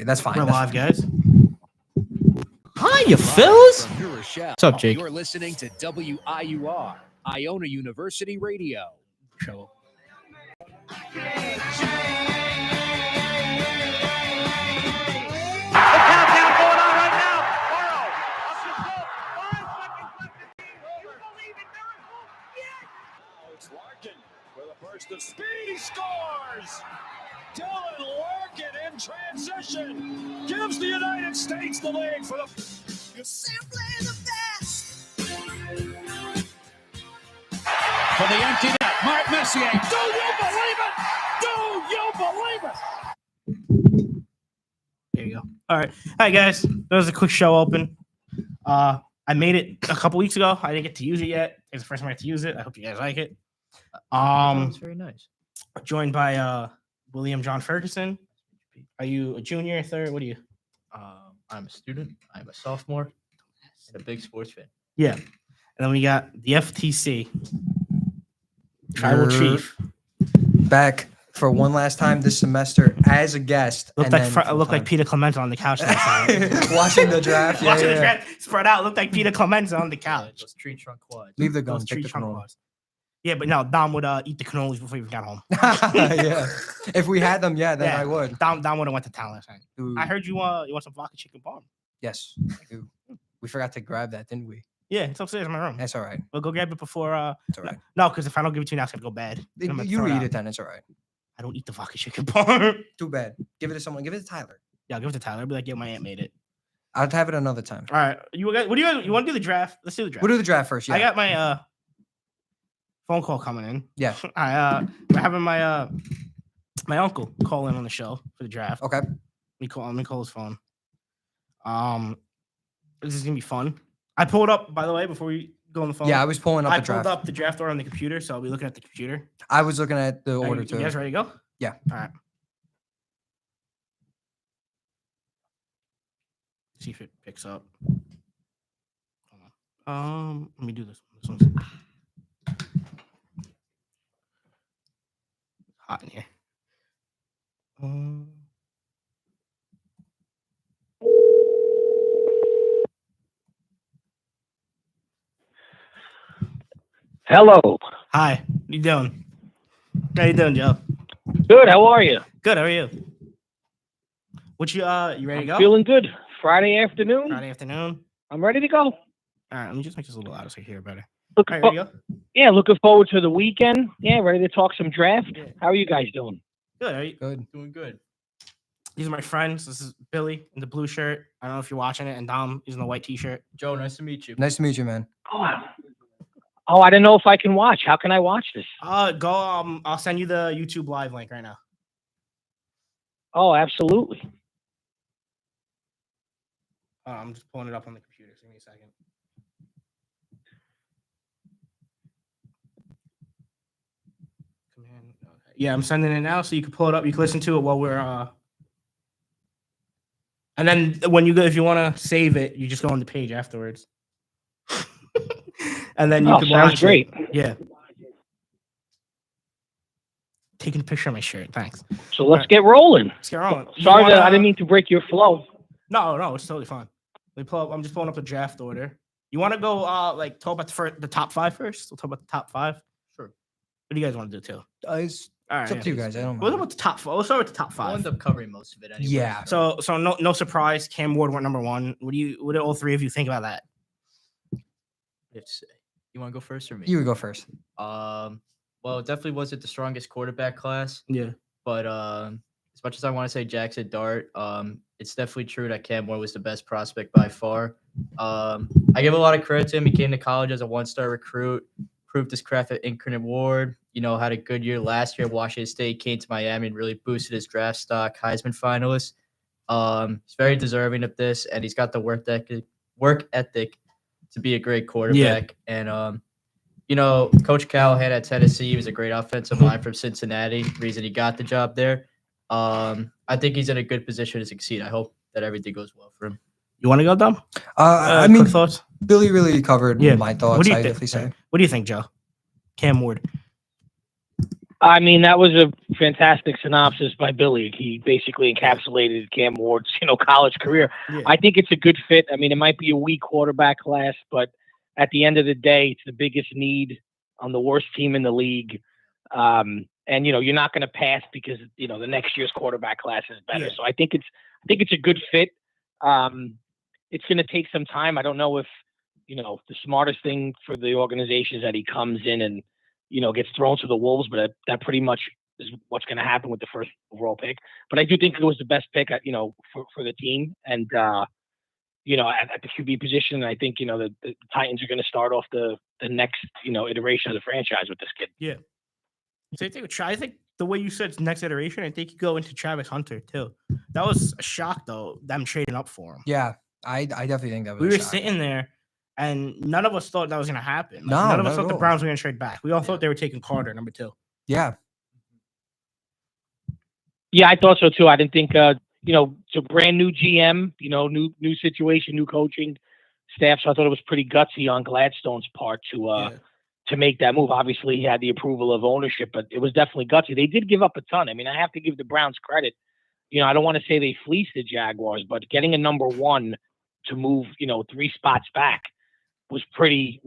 That's fine. We're That's live, fine. guys. Hi, you Phils. What's up, Jake? You're listening to WIUR, Iona University Radio. Show. Countdown going on right now. Morrow, up to goal. 5 seconds left. Do you believe in miracles? Yes. Now it's Larkin with a burst of speed. He scores. Dylan Larkin in transition gives the United States the lead for the. You're simply the best. For the empty net, Mark Messier. Do you believe it? Do you believe it? There you go. All right, guys. That was a quick show open. I made it a couple weeks ago. I didn't get to use it yet. It's the first time I had to use it. I hope you guys like it. It's very nice. Joined by William John Ferguson. Are you a junior, third? What are you? I'm a student. I'm a sophomore and a big sports fan. Yeah. And then we got the FTC. Tribal Chief. Back for one last time this semester as a guest. Looked like Peter Clemente on the couch last night. Watching the draft. Watching the draft spread out. Looked like Peter Clemente on the couch. Those tree trunk quads. Leave the gun. Those Take tree the trunk canola. quads. Yeah, but no, Dom would eat the cannolis before he got home. Yeah. If we had them, then I would. Dom would have went to town last night. Ooh. I heard you want some vodka chicken parm. Yes, I do. We forgot to grab that, didn't we? Yeah, it's upstairs in my room. That's all right. We'll go grab it before. It's all right. No, because if I don't give it to you now, it's gonna go bad. I'm gonna You throw eat out. it then. It's all right. I don't eat the vodka chicken parm. Too bad. Give it to someone. Give it to Tyler. Yeah, I'll give it to Tyler. I'll be like, yeah, my aunt made it. I'll have it another time. All right, you want to do the draft? Let's do the draft. We'll do the draft first. Yeah. I got my phone call coming in. Yeah. I'm having my my uncle call in on the show for the draft. Okay. Let me call his phone. This is gonna be fun. I pulled up, by the way, before we go on the phone. Yeah, I was pulling up I the draft. pulled up the draft order on the computer, so I'll be looking at the computer. I was looking at the Are order you too. guys ready to go? Yeah. All right. See if it picks up. Hold on. Let me do this one. This one's hot in here. Hello. Hi. What you doing? How you doing, Joe? Good. How are you? Good. How are you? What you ready to go? Feeling good. Friday afternoon. Friday afternoon. I'm ready to go. All right. Let me just make this a little louder so I can hear better. Looking All right, ready to go? Yeah, looking forward to the weekend. Yeah, ready to talk some draft. Yeah. How are you guys doing? Good. Are you? Good. Doing good. These are my friends. This is Billy in the blue shirt. I don't know if you're watching it, and Dom is in the white t-shirt. Joe, nice to meet you. Nice to meet you, man. Oh, I don't know if I can watch. How can I watch this? Go. I'll send you the YouTube live link right now. Oh, absolutely. I'm just pulling it up on the computer. So give me a second. Command. Okay. Yeah, I'm sending it now, so you can pull it up. You can listen to it while we're. And then when you go, if you want to save it, you just go on the page afterwards. And then you can sounds watch great. it. Yeah. Taking a picture of my shirt. Thanks. So let's get rolling. Let's get on. Sorry that I didn't mean to break your flow. No, it's totally fine. I'm just pulling up the draft order. You want to go talk about the top five first? We'll talk about the top five. Sure. What do you guys want to do too? It's All right, up to you guys. I don't What know. about the top five? We'll start with the top We'll five. end up covering most of it anyway. Yeah. So no surprise. Cam Ward went number one. What do all three of you think about that? It's, you want to go first or me? You would go first. Well, it definitely wasn't the strongest quarterback class, Yeah. but as much as I want to say Jackson Dart, it's definitely true that Cam Moore was the best prospect by far. I give a lot of credit to him. He came to college as a one-star recruit, proved his craft at Incarnate Ward, had a good year last year at Washington State, came to Miami and really boosted his draft stock, Heisman finalist. He's very deserving of this, and he's got the work ethic to be a great quarterback. And, Coach Callahan at Tennessee was a great offensive line from Cincinnati, reason he got the job there. I think he's in a good position to succeed. I hope that everything goes well for him. You want to go, Dom? I mean, quick thoughts. Billy really covered my thoughts. What do you I think? definitely say. What do you think, Joe? Cam Ward. I mean, that was a fantastic synopsis by Billy. He basically encapsulated Cam Ward's, college career. Yeah. I think it's a good fit. I mean, it might be a weak quarterback class, but at the end of the day, it's the biggest need on the worst team in the league. And you're not going to pass because the next year's quarterback class is better. Yeah. So I think it's a good fit. It's going to take some time. I don't know if the smartest thing for the organization is that he comes in and gets thrown to the wolves, but that pretty much is what's going to happen with the first overall pick. But I do think it was the best pick, for the team, and at the QB position. I think the Titans are going to start off the next iteration of the franchise with this kid. Yeah. Same thing with I think the way you said next iteration, I think you go into Travis Hunter too. That was a shock though, them trading up for him. Yeah, I definitely think that was We a were shock. sitting there and none of us thought that was gonna happen. Like, No, none of not us at thought the all. Browns were gonna trade back. We all thought they were taking Carter, number 2. Yeah, Yeah, I thought so too. I didn't think it's a brand new GM, new situation, new coaching staff. So I thought it was pretty gutsy on Gladstone's part to make that move. Obviously, he had the approval of ownership, but it was definitely gutsy. They did give up a ton. I mean, I have to give the Browns credit. I don't want to say they fleeced the Jaguars, but getting a number 1 to move, 3 spots back was pretty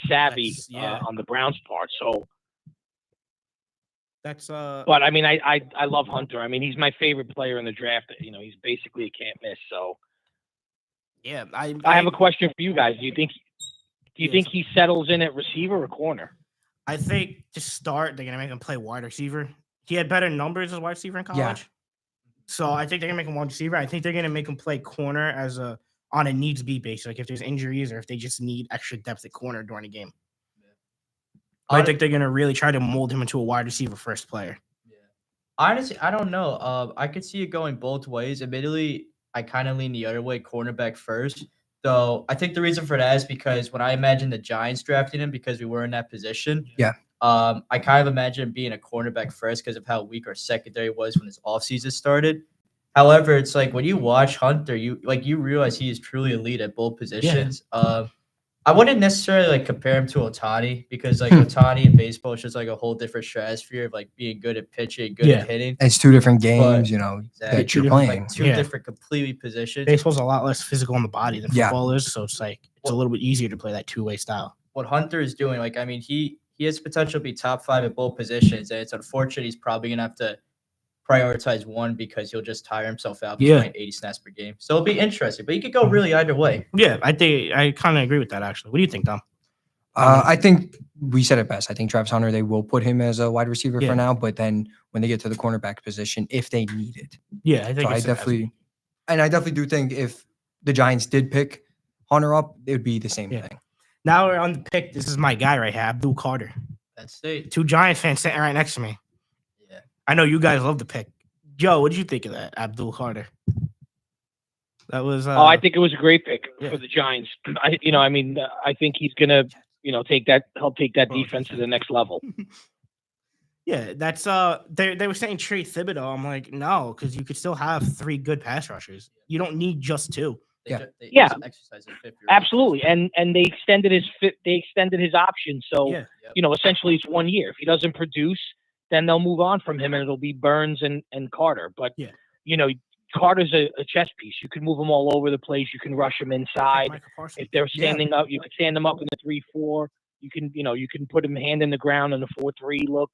savvy on the Browns' part. So That's but I mean, I love Hunter. I mean, he's my favorite player in the draft. He's basically a can't miss. So yeah. I have a question for you guys. Do you think he settles in at receiver or corner? I think to start, they're gonna make him play wide receiver. He had better numbers as wide receiver in college. So I think they're gonna make him wide receiver. I think they're gonna make him play corner on a needs be basis, like if there's injuries or if they just need extra depth at corner during the game. I think they're gonna really try to mold him into a wide receiver first player. Yeah. Honestly, I don't know. I could see it going both ways. Admittedly, I kind of lean the other way, cornerback first. Though I think the reason for that is because when I imagine the Giants drafting him, because we were in that position. Yeah. I kind of imagine him being a cornerback first because of how weak our secondary was when his offseason started. However, it's like when you watch Hunter, you realize he is truly elite at both positions. I wouldn't necessarily compare him to Ohtani because Ohtani in baseball is just a whole different stratosphere of being good at pitching, good at hitting. it's 2 different games, Exactly. that you're playing. Two different completely positions. Baseball's a lot less physical on the body than Yeah. football is, so it's a little bit easier to play that two-way style. What Hunter is doing, he has potential to be top 5 at both positions, and it's unfortunate he's probably gonna have to prioritize one because he'll just tire himself out playing 80 snaps per game. So it'll be interesting, but you could go really either way. Yeah, I kind of agree with that actually. What do you think, Dom? I think we said it best. I think Travis Hunter, they will put him as a wide receiver Yeah. for now, but then when they get to the cornerback position, if they need it. Yeah, I think So I definitely do think if the Giants did pick Hunter up, it would be the same thing. Now we're on the pick. This is my guy right here, Abdul Carter. Penn State. 2 Giants fans sitting right next to me. Yeah. I know you guys love the pick. Joe, what did you think of that, Abdul Carter? That was. I think it was a great pick yeah. for the Giants. I think he's gonna, help take that defense to the next level. Yeah, that's they were saying trade Thibodeau. I'm like, no, because you could still have 3 good pass rushers. You don't need just 2. They Yeah. just exercise their fifth year. Absolutely, and they extended his option. So essentially it's 1 year. If he doesn't produce, then they'll move on from him, and it'll be Burns and Carter. But Carter's a chess piece. You can move him all over the place. You can rush him inside. If they're standing up, you can stand them up in the 3-4. You can put him hand in the ground in the 4-3 look.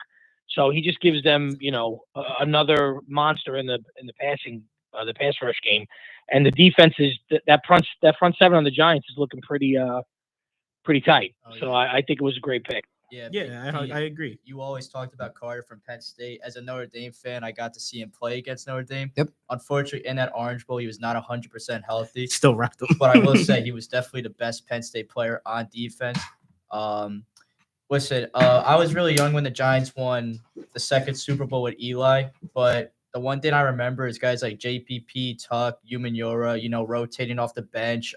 So he just gives them, another monster in the pass rush game. And the defense is that front 7 on the Giants is looking pretty tight. So I think it was a great pick. Yeah, I agree. You always talked about Carter from Penn State. As a Notre Dame fan, I got to see him play against Notre Dame. Yep. Unfortunately, in that Orange Bowl, he was not 100% healthy. Still wrecked them. But I will say he was definitely the best Penn State player on defense. Listen, I was really young when the Giants won the 2nd Super Bowl with Eli, but the one thing I remember is guys like JPP, Tuck, Umanura, rotating off the bench,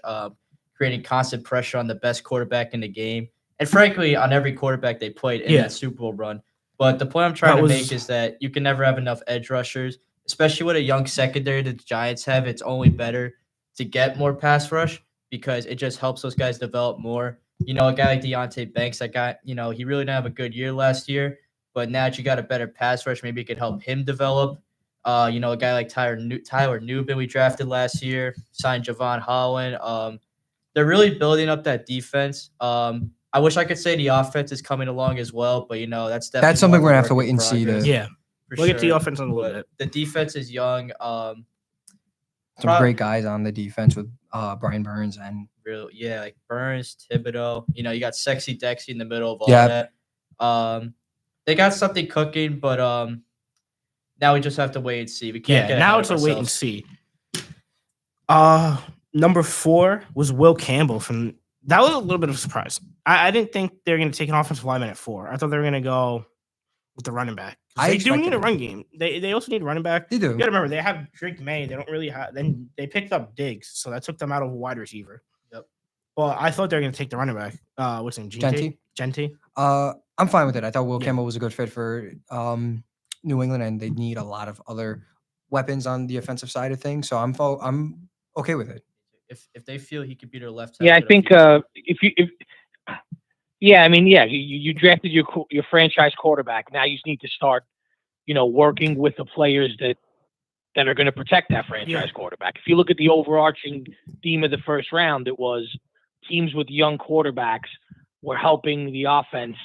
creating constant pressure on the best quarterback in the game. And frankly, on every quarterback they played in that Super Bowl run. But the point I'm trying to make is that you can never have enough edge rushers, especially with a young secondary that the Giants have. It's only better to get more pass rush because it just helps those guys develop more. A guy like Deontay Banks, he really didn't have a good year last year. But now that you got a better pass rush, maybe it could help him develop. A guy like Tyler Newbin we drafted last year, signed Javon Holland. They're really building up that defense. I wish I could say the offense is coming along as well, but that's definitely something more we're of gonna a have to work wait in and see to- progress, Yeah. for We'll get to the sure. offense in a little But bit. the defense is young. Some great guys on the defense with Brian Burns and Like Burns, Thibodeau. You got Sexy Dexy in the middle of all Yep. that. They got something cooking, but now we just have to wait and see. We can't get now ahead it's of a wait and ourselves. see. Number 4 was Will Campbell from. That was a little bit of a surprise. I didn't think they were going to take an offensive lineman at 4. I thought they were going to go with the running back. They do need a run game. They also need a running back. They do. You got to remember they have Drake May. They don't really have. Then they picked up Diggs, so that took them out of a wide receiver. Yep. Well, I thought they were going to take the running back. What's his name? Genty. I'm fine with it. I thought Will Yeah. Campbell was a good fit for New England, and they need a lot of other weapons on the offensive side of things. So I'm okay with it. If they feel he could be their left Yeah, I tackle, think you drafted your franchise quarterback. Now you just need to start, working with the players that are going to protect that franchise quarterback. If you look at the overarching theme of the first round, it was teams with young quarterbacks were helping the offense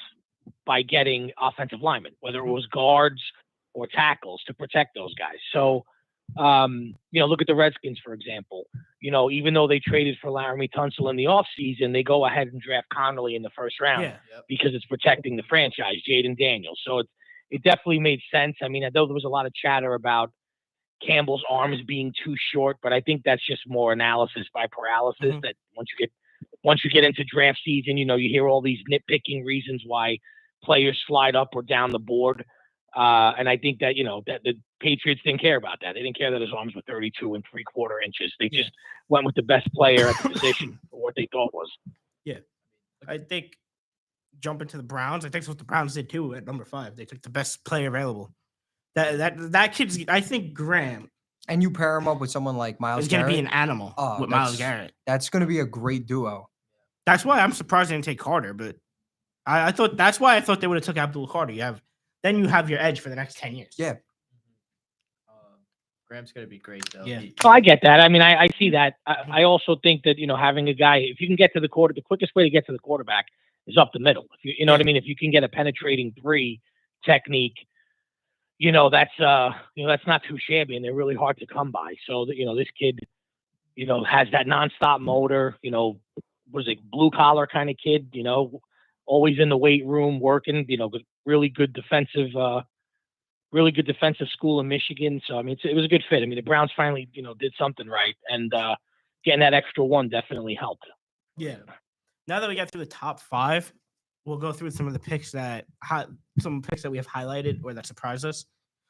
by getting offensive linemen, whether it was guards or tackles to protect those guys. So, look at the Redskins, for example. Even though they traded for Laramie Tunsil in the offseason, they go ahead and draft Connolly in the first round because it's protecting the franchise, Jaden Daniels. So it definitely made sense. I mean, I know there was a lot of chatter about Campbell's arms being too short, but I think that's just more analysis by paralysis. That once you get into draft season, you hear all these nitpicking reasons why players slide up or down the board. And I think that, that the Patriots didn't care about that. They didn't care that his arms were 32 3/4 inches. They just went with the best player at the position for what they thought was. Yeah. I think jumping to the Browns, I think that's what the Browns did too at number 5. They took the best player available. That kid's, I think Graham. And you pair him up with someone like Myles He's going to Garrett. be an animal with Myles Garrett. That's going to be a great duo. That's why I'm surprised they didn't take Carter, but I thought that's why I thought they would have took Abdul Carter. Then you have your edge for the next 10 years. Yeah. Graham's going to be great, though. Yeah. I get that. I mean, I see that. I also think that, having a guy, if you can get to the the quickest way to get to the quarterback is up the middle. If you know what I mean? If you can get a penetrating 3 technique, that's not too shabby, and they're really hard to come by. So, this kid, has that nonstop motor, was a blue collar kind of kid, always in the weight room working, really good defensive school in Michigan. So, I mean, it was a good fit. I mean, the Browns finally, did something right, and getting that extra one definitely helped. Yeah. Now that we got through the top 5, we'll go through some of the picks that we have highlighted or that surprised us.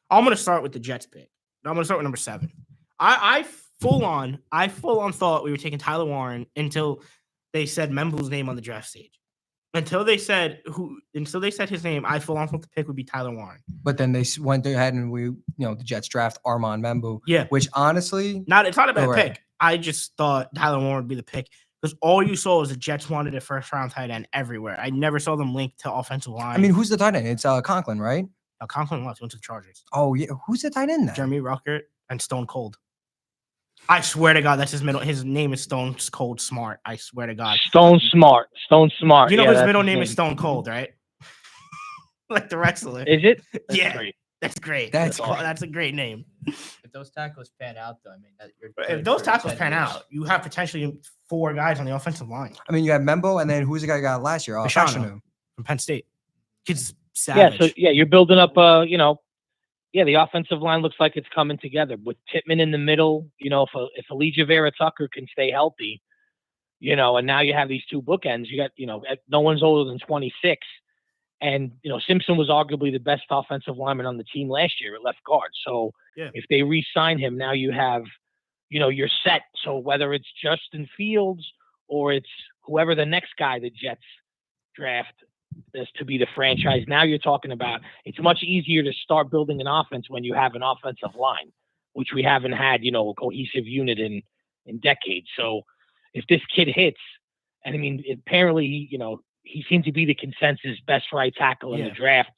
I'm going to start with the Jets pick. I'm going to start with number 7. I full on thought we were taking Tyler Warren until they said Membu's name on the draft stage. Until they said his name, I full on thought the pick would be Tyler Warren. But then they went ahead and the Jets draft Armand Membu. Yeah. Which honestly, it's not a bad pick. I just thought Tyler Warren would be the pick because all you saw was the Jets wanted a first round tight end everywhere. I never saw them linked to offensive line. I mean, who's the tight end? It's Conklin, right? Conklin went to the Chargers. Oh yeah, who's the tight end then? Jeremy Ruckert and Stone Cold. I swear to God, that's his middle. His name is Stone Cold Smart. I swear to God. Stone Smart. You know his middle name is Stone Cold, right? Like the wrestler. Is it? That's great. That's a great name. If those tackles pan out, though, I mean, if those tackles pan out, you have potentially 4 guys on the offensive line. I mean, you have Membo, and then who's the guy you got last year? Fashanu from Penn State. Kid's savage. Yeah, so you're building up. The offensive line looks like it's coming together with Pittman in the middle. If Elijah Vera Tucker can stay healthy, and now you have these 2 bookends. You got, no one's older than 26. And, Simpson was arguably the best offensive lineman on the team last year at left guard. So if they re-sign him, now you have, you're set. So whether it's Justin Fields or it's whoever the next guy the Jets draft is to be the franchise, now you're talking about it's much easier to start building an offense when you have an offensive line, which we haven't had, a cohesive unit in decades. So if this kid hits, and I mean, apparently, he seemed to be the consensus best right tackle in the draft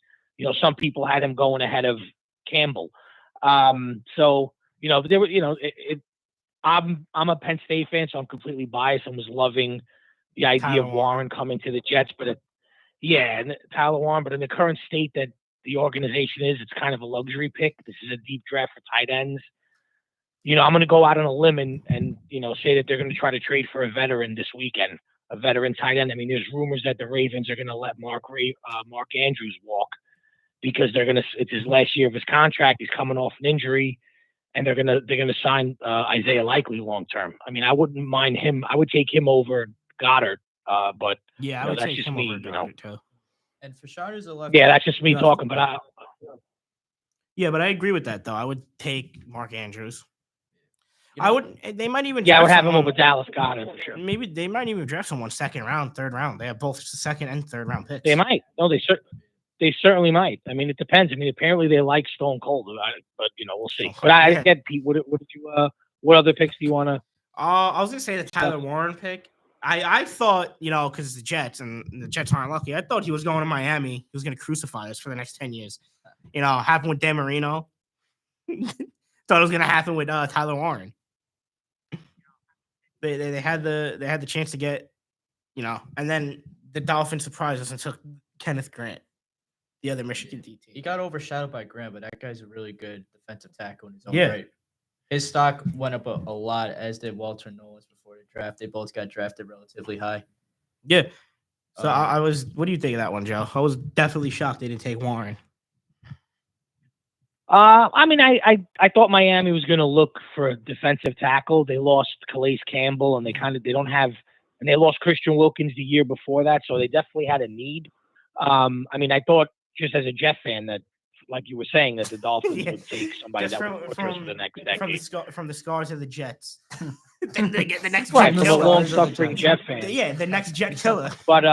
some people had him going ahead of Campbell. So there were I'm a Penn State fan, so I'm completely biased and was loving the idea of Warren coming to the Jets, but and Tyler Warren, but in the current state that the organization is, it's kind of a luxury pick. This is a deep draft for tight ends. I'm going to go out on a limb and say that they're going to try to trade for a veteran this weekend, a veteran tight end. I mean, there's rumors that the Ravens are going to let Mark Andrews walk because it's his last year of his contract. He's coming off an injury, and they're gonna sign Isaiah Likely long term. I mean, I wouldn't mind him. I would take him over Goddard. But yeah, I would that's take just him me. over Goddard too. And Fashard is a left. Yeah, that's just me talking. But but I agree with that though. I would take Mark Andrews. I would. They might even. I would have him over Dallas Goddard for sure. Maybe they might even draft someone second round, third round. They have both second and third round picks. They might. No, they certainly might. I mean, it depends. I mean, apparently they like Stone Cold, but we'll see. But I get Pete. What did you? What other picks do you want to? I was gonna say the Tyler Warren pick. I thought because the Jets and the Jets aren't lucky. I thought he was going to Miami. He was gonna crucify us for the next 10 years. Happened with Dan Marino. Thought it was gonna happen with Tyler Warren. They had the chance to get, and then the Dolphins surprised us and took Kenneth Grant, the other Michigan DT. He got overshadowed by Grant, but that guy's a really good defensive tackle in his own right. His stock went up a lot, as did Walter Nolan's before the draft. They both got drafted relatively high. Yeah. So I was. What do you think of that one, Joe? I was definitely shocked they didn't take Warren. I mean, I thought Miami was going to look for a defensive tackle. They lost Calais Campbell, and they lost Christian Wilkins the year before that, so they definitely had a need. I mean, I thought just as a Jet fan that, like you were saying, that the Dolphins would take somebody that would fortress for the next decade. From the scars of the Jets. Then they get the next right, Jet from a killer. long-suffering Jet fan. Yeah, the next Jet killer. But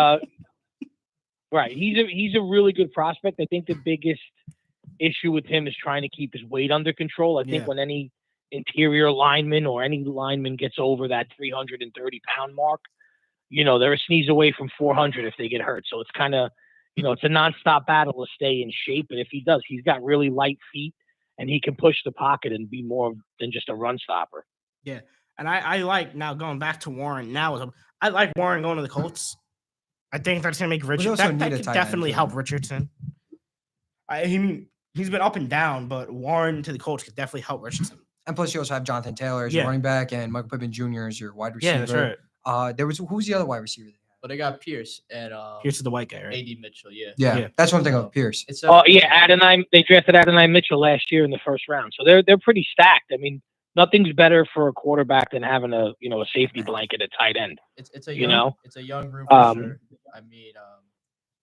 right, he's a really good prospect. I think the biggest issue with him is trying to keep his weight under control. I think when any interior lineman or any lineman gets over that 330-pound mark, they're a sneeze away from 400 if they get hurt. So it's kind of, it's a nonstop battle to stay in shape. And if he does, he's got really light feet and he can push the pocket and be more than just a run stopper. Yeah. And I like, now going back to Warren, I like Warren going to the Colts. I think that's going to make Richardson. That could definitely help Richardson. He's been up and down, but Warren to the Colts could definitely help Richardson. And plus, you also have Jonathan Taylor as your running back and Michael Pittman Jr. as your wide receiver. Yeah, that's right. Who's the other wide receiver? But they got Pierce and Pierce is the white guy, right? A.D. Mitchell, yeah. That's one thing of Pierce. Adonai. They drafted Adonai Mitchell last year in the first round, so they're pretty stacked. I mean, nothing's better for a quarterback than having a safety blanket at tight end. It's a young group for sure. I mean,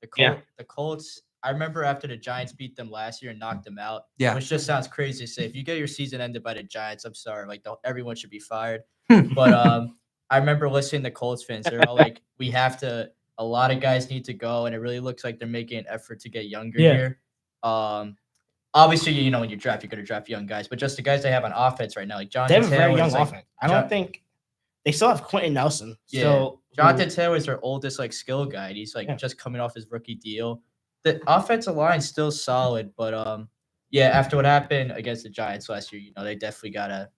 the Colts. I remember after the Giants beat them last year and knocked them out. Yeah. Which just sounds crazy to say. If you get your season ended by the Giants, I'm sorry. Like, everyone should be fired. But I remember listening to Colts fans. They're all like, a lot of guys need to go. And it really looks like they're making an effort to get younger here. Obviously, when you draft, you're going to draft young guys. But just the guys they have on offense right now, like Jonathan Taylor. They have a very young offense. I don't think they still have Quentin Nelson. Yeah. So Jonathan Taylor is their oldest skill guy. And he's just coming off his rookie deal. The offensive line's still solid, but after what happened against the Giants last year, they definitely gotta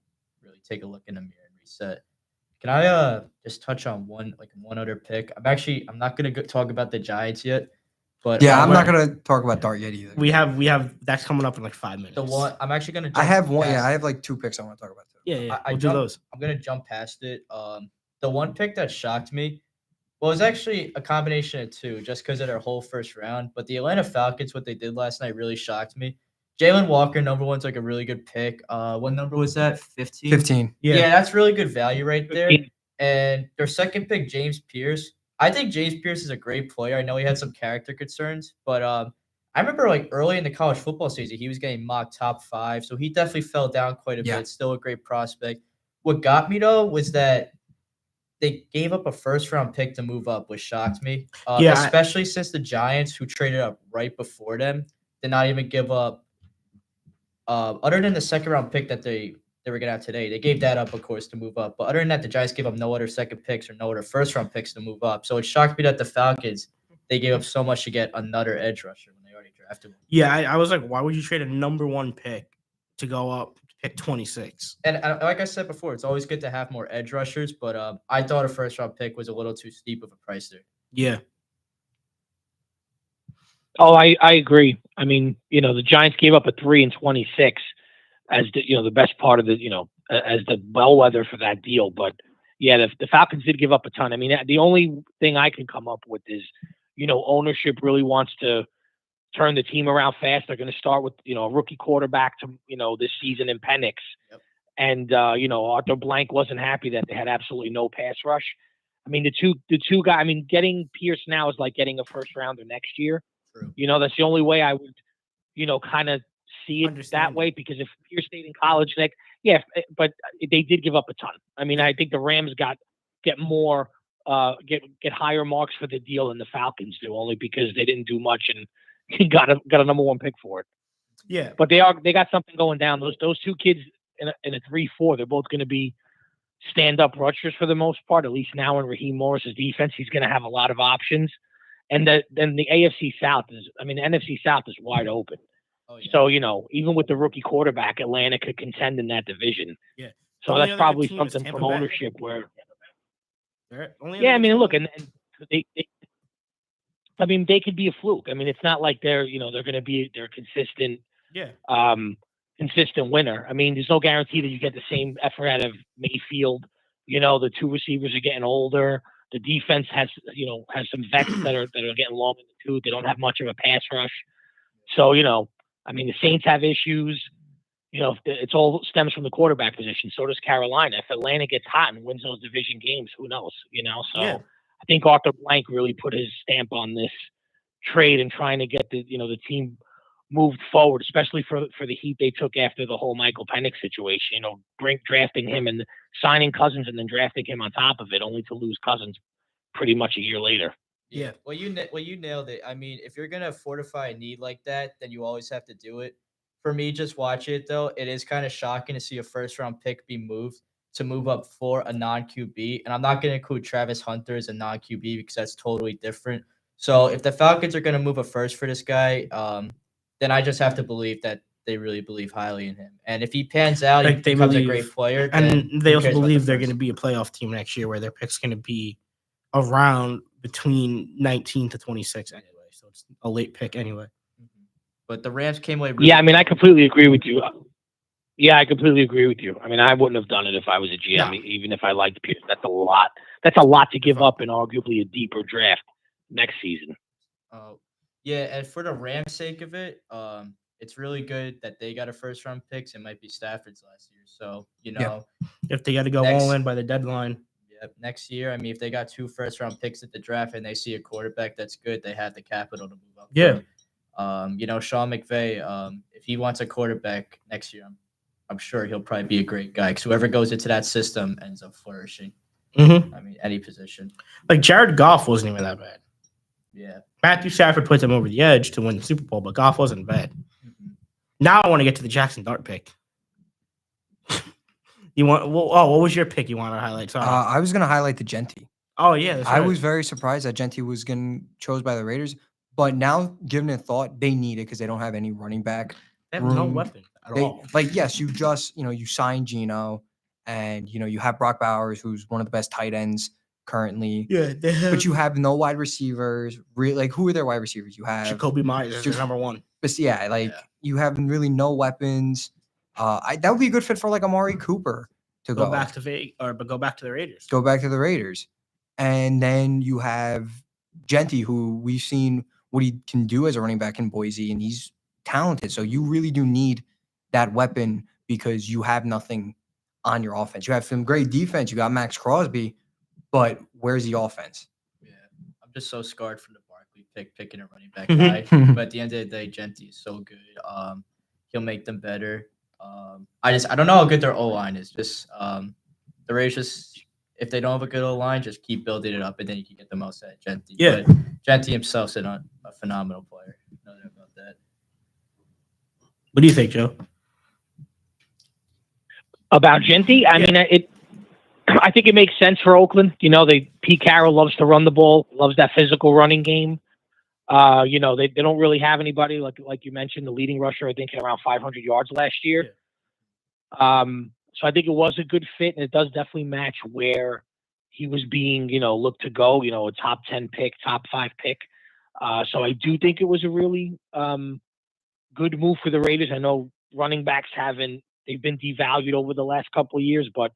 really take a look in the mirror and reset. Can I just touch on one other pick? I'm not gonna talk about the Giants yet, but I'm not gonna talk about Dart yet either. We have that's coming up in 5 minutes. The one I'm actually gonna. I have one. I have 2 picks I want to talk about too. Yeah. We'll do those. I'm gonna jump past it. The one pick that shocked me. Well, it was actually a combination of two, just because of their whole first round. But the Atlanta Falcons, what they did last night, really shocked me. Jalen Walker, number one's a really good pick. What number was that? 15? 15. Yeah, that's really good value right there. And their second pick, James Pierce. I think James Pierce is a great player. I know he had some character concerns, but I remember early in the college football season, he was getting mocked top 5. So he definitely fell down quite a bit. Still a great prospect. What got me, though, was that they gave up a first-round pick to move up, which shocked me. Especially since the Giants, who traded up right before them, did not even give up. Other than the second-round pick that they were going to have today, they gave that up, of course, to move up. But other than that, the Giants gave up no other second picks or no other first-round picks to move up. So it shocked me that the Falcons, they gave up so much to get another edge rusher when they already drafted one. Yeah, I was like, why would you trade a number 1 pick to go up to pick 26? And like I said before, it's always good to have more edge rushers, but I thought a first round pick was a little too steep of a price there. Yeah. Oh, I agree. I mean, the Giants gave up a 3 and 26 as the best part of as the bellwether for that deal. But yeah, the Falcons did give up a ton. I mean, the only thing I can come up with is, ownership really wants to turn the team around fast. They're going to start with, a rookie quarterback to, this season in Penix. Yep. And, Arthur Blank wasn't happy that they had absolutely no pass rush. I mean, the two guys, I mean, getting Pierce now is like getting a first rounder next year. True. That's the only way I would, kind of see it Understand that way, because if Pierce stayed in college but they did give up a ton. I mean, I think the Rams get more, get higher marks for the deal than the Falcons do, only because they didn't do much and got a number 1 pick for it. Yeah. But they got something going down. Those two kids in a 3-4, they're both going to be stand-up rushers for the most part, at least now in Raheem Morris's defense. He's going to have a lot of options. And then the NFC South the NFC South is wide open. Oh, yeah. So, even with the rookie quarterback, Atlanta could contend in that division. Yeah. So that's probably something from ownership where. Yeah, I mean, look, and they they could be a fluke. I mean, it's not like they're going to be they're consistent. Yeah. Consistent winner. I mean, there's no guarantee that you get the same effort out of Mayfield. The 2 receivers are getting older. The defense has some vets that are getting long in the tooth. They don't have much of a pass rush. So, I mean, the Saints have issues. It's all stems from the quarterback position. So does Carolina. If Atlanta gets hot and wins those division games, who knows? So Yeah. I think Arthur Blank really put his stamp on this trade and trying to get the team moved forward, especially for the heat they took after the whole Michael Penix situation. Drafting him and signing Cousins and then drafting him on top of it, only to lose Cousins pretty much a year later. Yeah. Well, you nailed it. I mean, if you're gonna fortify a need like that, then you always have to do it. For me, just watching it though, it is kind of shocking to see a first round pick be moved to move up for a non QB. And I'm not gonna include Travis Hunter as a non QB because that's totally different. So if the Falcons are gonna move a first for this guy, then I just have to believe that they really believe highly in him. And if he pans out, he becomes a great player. And they also believe they're going to be a playoff team next year, where their pick's going to be around between 19 to 26 anyway. So it's a late pick anyway. But the Rams came away. Really Yeah, I mean, I completely agree with you. Yeah, I completely agree with you. I mean, I wouldn't have done it if I was a GM, even if I liked Pierce. That's a lot. That's a lot to give up in arguably a deeper draft next season. Yeah, and for the Rams' sake of it, it's really good that they got a first round picks. It might be Stafford's last year. So, if they got to go all in by the deadline. Next year, I mean, if they got 2 first round picks at the draft and they see a quarterback that's good, they have the capital to move up. Yeah. Sean McVay, if he wants a quarterback next year, I'm sure he'll probably be a great guy, because whoever goes into that system ends up flourishing. Mm-hmm. I mean, any position. Like Jared Goff wasn't even that bad. Yeah. Matthew Stafford put them over the edge to win the Super Bowl, but Goff wasn't bad. Mm-hmm. Now I want to get to the Jackson Dart pick. What was your pick you want to highlight? Sorry. I was going to highlight the Genti. Oh, yeah. That's right. I was very surprised that Genti was chose by the Raiders, but now giving it thought, they need it because they don't have any running back. They have no weapon at all. Yes, you just, you signed Geno, and, you have Brock Bowers, who's one of the best tight ends currently. Yeah, but you have no wide receivers. Who are their wide receivers? You have Jacoby Myers is number 1. But you have really no weapons. That would be a good fit for like Amari Cooper to go back to Vegas, but go back to the Raiders. Go back to the Raiders, and then you have Genti, who we've seen what he can do as a running back in Boise, and he's talented. So you really do need that weapon because you have nothing on your offense. You have some great defense. You got Max Crosby, but where's the offense? Yeah, I'm just so scarred from the Barkley picking a running back guy. But at the end of the day, Genti is so good. He'll make them better. I don't know how good their O-line is. Just the Raiders, if they don't have a good O-line, just keep building it up, and then you can get the most out of Genti. Yeah. But Genti himself's a phenomenal player. No doubt about that. What do you think, Joe? About Genti? I mean, I think it makes sense for Oakland. Pete Carroll loves to run the ball, loves that physical running game. They don't really have anybody like you mentioned. The leading rusher, I think, had around 500 yards last year. So I think it was a good fit, and it does definitely match where he was being, looked to go. A top 10 pick, top 5 pick. So I do think it was a really good move for the Raiders. I know running backs they've been devalued over the last couple of years, but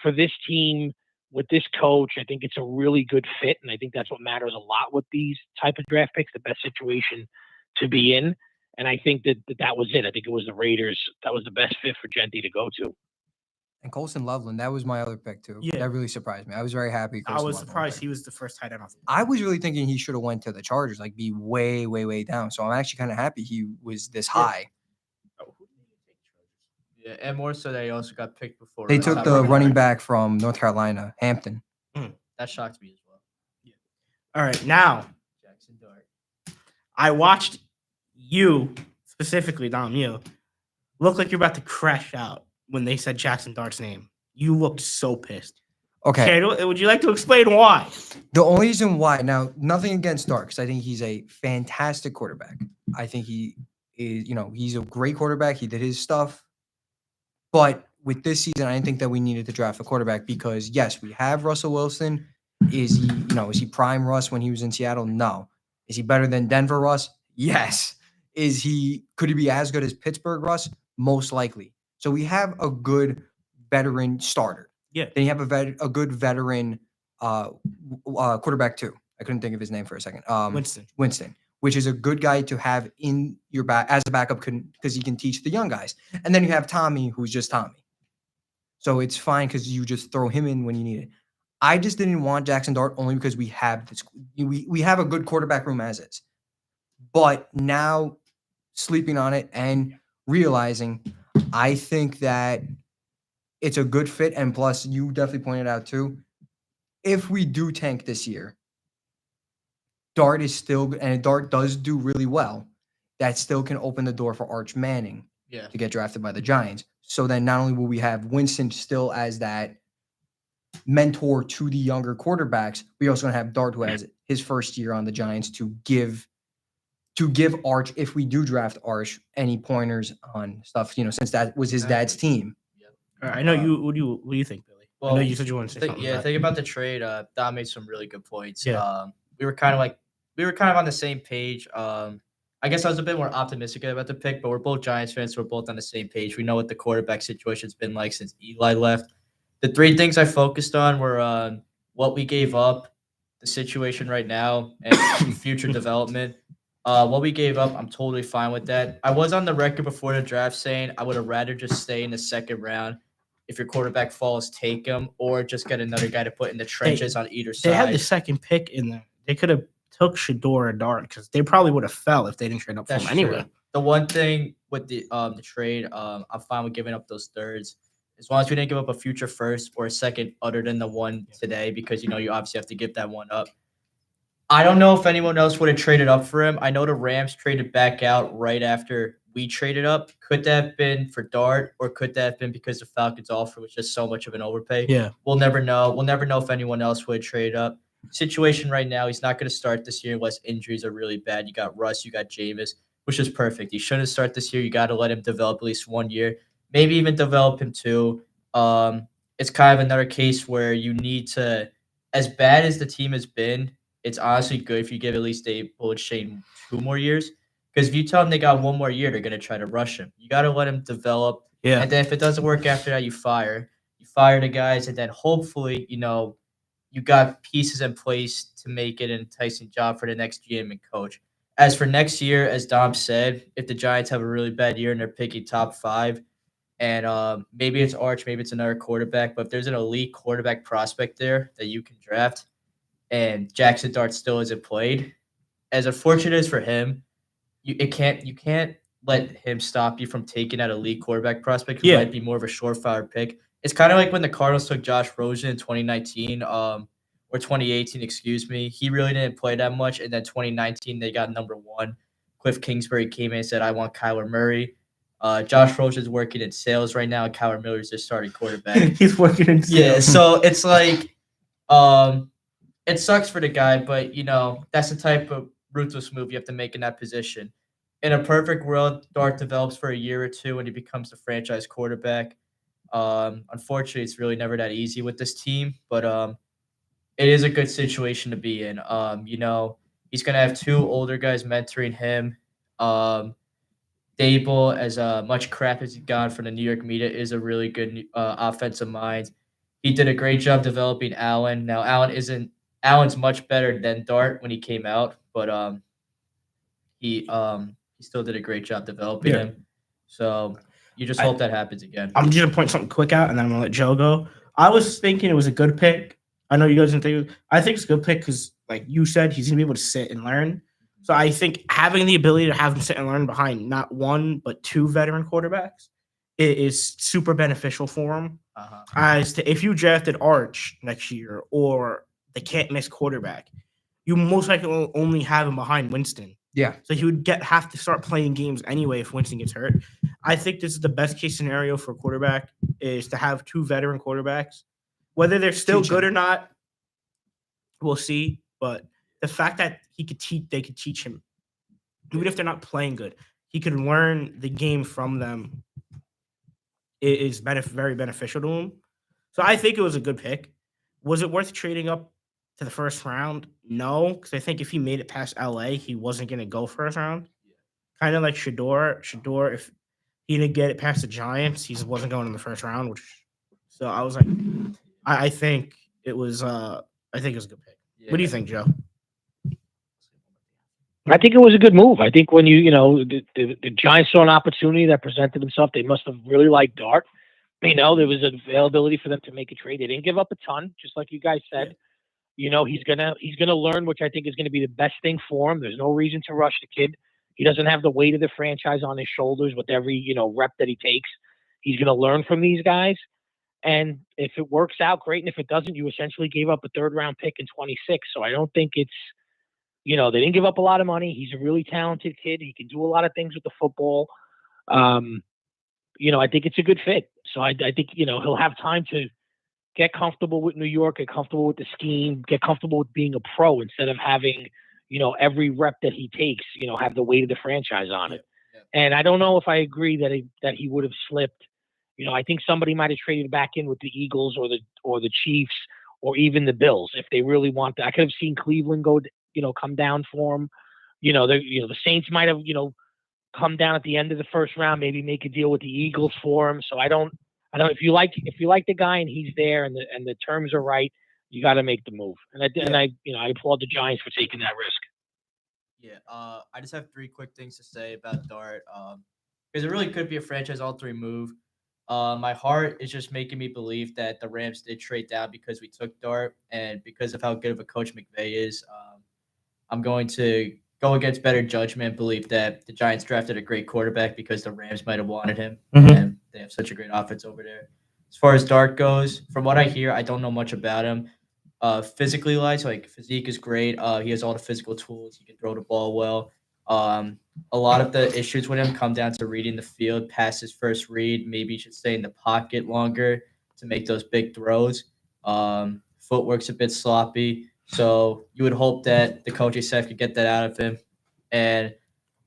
for this team with this coach, I think it's a really good fit, and I think that's what matters a lot with these type of draft picks, the best situation to be in. And I think that was it. I think it was the Raiders. That was the best fit for Genty to go to. And Colson Loveland, that was my other pick too. Yeah. That really surprised me. I was very happy. I was surprised he was the first tight end off. I was really thinking he should have went to the Chargers, like be way, way, way down. So I'm actually kind of happy he was this high. Yeah, and more so that he also got picked before. They took the running back from North Carolina, Hampton. That shocked me as well. Yeah. All right, now Jackson Dart. I watched you specifically, Dom. You look like you're about to crash out when they said Jackson Dart's name. You looked so pissed. Okay. Would you like to explain why? The only reason why, now, nothing against Dart, because I think he's a fantastic quarterback. I think he is, he's a great quarterback. He did his stuff. But with this season, I didn't think that we needed to draft a quarterback because, yes, we have Russell Wilson. Is he prime Russ when he was in Seattle? No. Is he better than Denver Russ? Yes. Could he be as good as Pittsburgh Russ? Most likely. So we have a good veteran starter. Yeah. Then you have a good veteran quarterback too. I couldn't think of his name for a second. Winston, which is a good guy to have in your back as a backup because he can teach the young guys. And then you have Tommy, who's just Tommy. So it's fine because you just throw him in when you need it. I just didn't want Jackson Dart only because we have this. We have a good quarterback room as is. But now sleeping on it and realizing, I think that it's a good fit. And plus, you definitely pointed out too, if we do tank this year, Dart is still, and Dart does do really well, that still can open the door for Arch Manning to get drafted by the Giants. So then not only will we have Winston still as that mentor to the younger quarterbacks, we also going to have Dart, who has his first year on the Giants, to give Arch, if we do draft Arch, any pointers on stuff, since that was his dad's team. All right, I know you. What do you think, Billy? Well, I know you said you want to say something. Yeah, think about the trade. Dom made some really good points. Yeah. We were kind of on the same page. I guess I was a bit more optimistic about the pick, but we're both Giants fans, so we're both on the same page. We know what the quarterback situation's been like since Eli left. The three things I focused on were what we gave up, the situation right now, and future development. What we gave up, I'm totally fine with that. I was on the record before the draft saying I would have rather just stay in the second round. If your quarterback falls, take him, or just get another guy to put in the trenches on either side. They had the second pick in there. They could have took Shador and Dart because they probably would have fell if they didn't trade up for him anyway. True. The one thing with the trade, I'm fine with giving up those thirds. As long as we didn't give up a future first or a second other than the one today, because, you obviously have to give that one up. I don't know if anyone else would have traded up for him. I know the Rams traded back out right after we traded up. Could that have been for Dart, or could that have been because the Falcons' offer was just so much of an overpay? Yeah. We'll never know. We'll never know if anyone else would have traded up. Situation right now, he's not going to start this year unless injuries are really bad. You got Russ, you got Jameis, which is perfect. He shouldn't start this year. You got to let him develop at least 1 year, maybe even develop him 2. It's kind of another case where you need to, as bad as the team has been, it's honestly good if you give at least Dave Bullshane 2 more years. Because if you tell them they got 1 more year, they're going to try to rush him. You got to let him develop. Yeah. And then if it doesn't work after that, you fire. You fire the guys, and then hopefully, you got pieces in place to make it an enticing job for the next GM and coach. As for next year, as Dom said, if the Giants have a really bad year and they're picking top 5, and maybe it's Arch, maybe it's another quarterback, but if there's an elite quarterback prospect there that you can draft, and Jackson Dart still isn't played, as unfortunate as for him, you can't let him stop you from taking that elite quarterback prospect who might be more of a surefire pick. It's kind of like when the Cardinals took Josh Rosen in 2019, or 2018, excuse me. He really didn't play that much, and then 2019 they got number 1. Cliff Kingsbury came in and said, "I want Kyler Murray." Josh Rosen's working in sales right now, and Kyler Miller's their starting quarterback. He's working in sales. Yeah, so it's like, it sucks for the guy, but that's the type of ruthless move you have to make in that position. In a perfect world, Dart develops for a year or two and he becomes the franchise quarterback. Unfortunately, it's really never that easy with this team, but it is a good situation to be in. He's gonna have two older guys mentoring him. Dable, as much crap as he got from the New York media, is a really good offensive mind. He did a great job developing Allen. Now, Allen's much better than Dart when he came out, but he still did a great job developing him. So you just hope that happens again. I'm just gonna point something quick out, and then I'm gonna let Joe go. I was thinking it was a good pick. I know you guys didn't think I think it's a good pick because, like you said, he's gonna be able to sit and learn. So I think having the ability to have him sit and learn behind not one but two veteran quarterbacks is super beneficial for him. As to if you drafted Arch next year or the can't miss quarterback, you most likely will only have him behind Winston. Yeah. So he would have to start playing games anyway if Winston gets hurt. I think this is the best case scenario for a quarterback is to have two veteran quarterbacks. Whether they're still good or not, we'll see. But the fact that they could teach him, even if they're not playing good, he could learn the game from them. It is very beneficial to him. So I think it was a good pick. Was it worth trading up to the first round? No, because I think if he made it past LA, he wasn't going to go first round. Kind of like Shador. Shador, if he didn't get it past the Giants, he wasn't going in the first round. So I was like, I think it was a good pick. Yeah. What do you think, Joe? I think it was a good move. I think when the Giants saw an opportunity that presented themselves, they must have really liked Dart. There was an availability for them to make a trade. They didn't give up a ton, just like you guys said. Yeah. He's gonna learn, which I think is gonna be the best thing for him. There's no reason to rush the kid. He doesn't have the weight of the franchise on his shoulders with every rep that he takes. He's gonna learn from these guys. And if it works out, great. And if it doesn't, you essentially gave up a third-round pick in 26. So I don't think it's, they didn't give up a lot of money. He's a really talented kid. He can do a lot of things with the football. I think it's a good fit. So I think, he'll have time to get comfortable with New York, get comfortable with the scheme, get comfortable with being a pro instead of having, every rep that he takes, have the weight of the franchise on it. Yeah. And I don't know if I agree that he would have slipped. I think somebody might have traded back in with the Eagles or the Chiefs or even the Bills if they really want to. I could have seen Cleveland come down for him. The Saints might have, come down at the end of the first round, maybe make a deal with the Eagles for him. So I don't. If you like the guy and he's there and the terms are right, you got to make the move. And I applaud the Giants for taking that risk. Yeah. I just have three quick things to say about Dart. Because it really could be a franchise-altering move. My heart is just making me believe that the Rams did trade down because we took Dart and because of how good of a coach McVay is. I'm going to go against better judgment, believe that the Giants drafted a great quarterback because the Rams might have wanted him, and they have such a great offense over there. As far as Dart goes, from what I hear, I don't know much about him. Physically wise, like physique is great. He has all the physical tools. He can throw the ball well. A lot of the issues with him come down to reading the field past his first read. Maybe he should stay in the pocket longer to make those big throws. Footwork's a bit sloppy. So you would hope that the coaching staff could get that out of him. And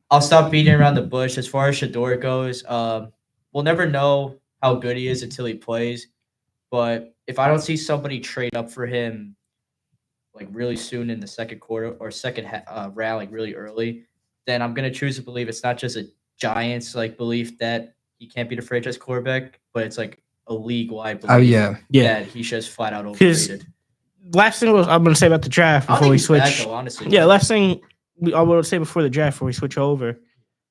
I'll stop beating around the bush. As far as Shador goes, we'll never know how good he is until he plays. But if I don't see somebody trade up for him like really soon in the second quarter or second round, like really early, then I'm going to choose to believe it's not just a Giants belief that he can't be the franchise quarterback, but it's like a league-wide belief that he's just flat out overrated. Last thing I'm going to say about the draft before we switch. Bad, though, honestly. Yeah, last thing I will say before the draft, before we switch over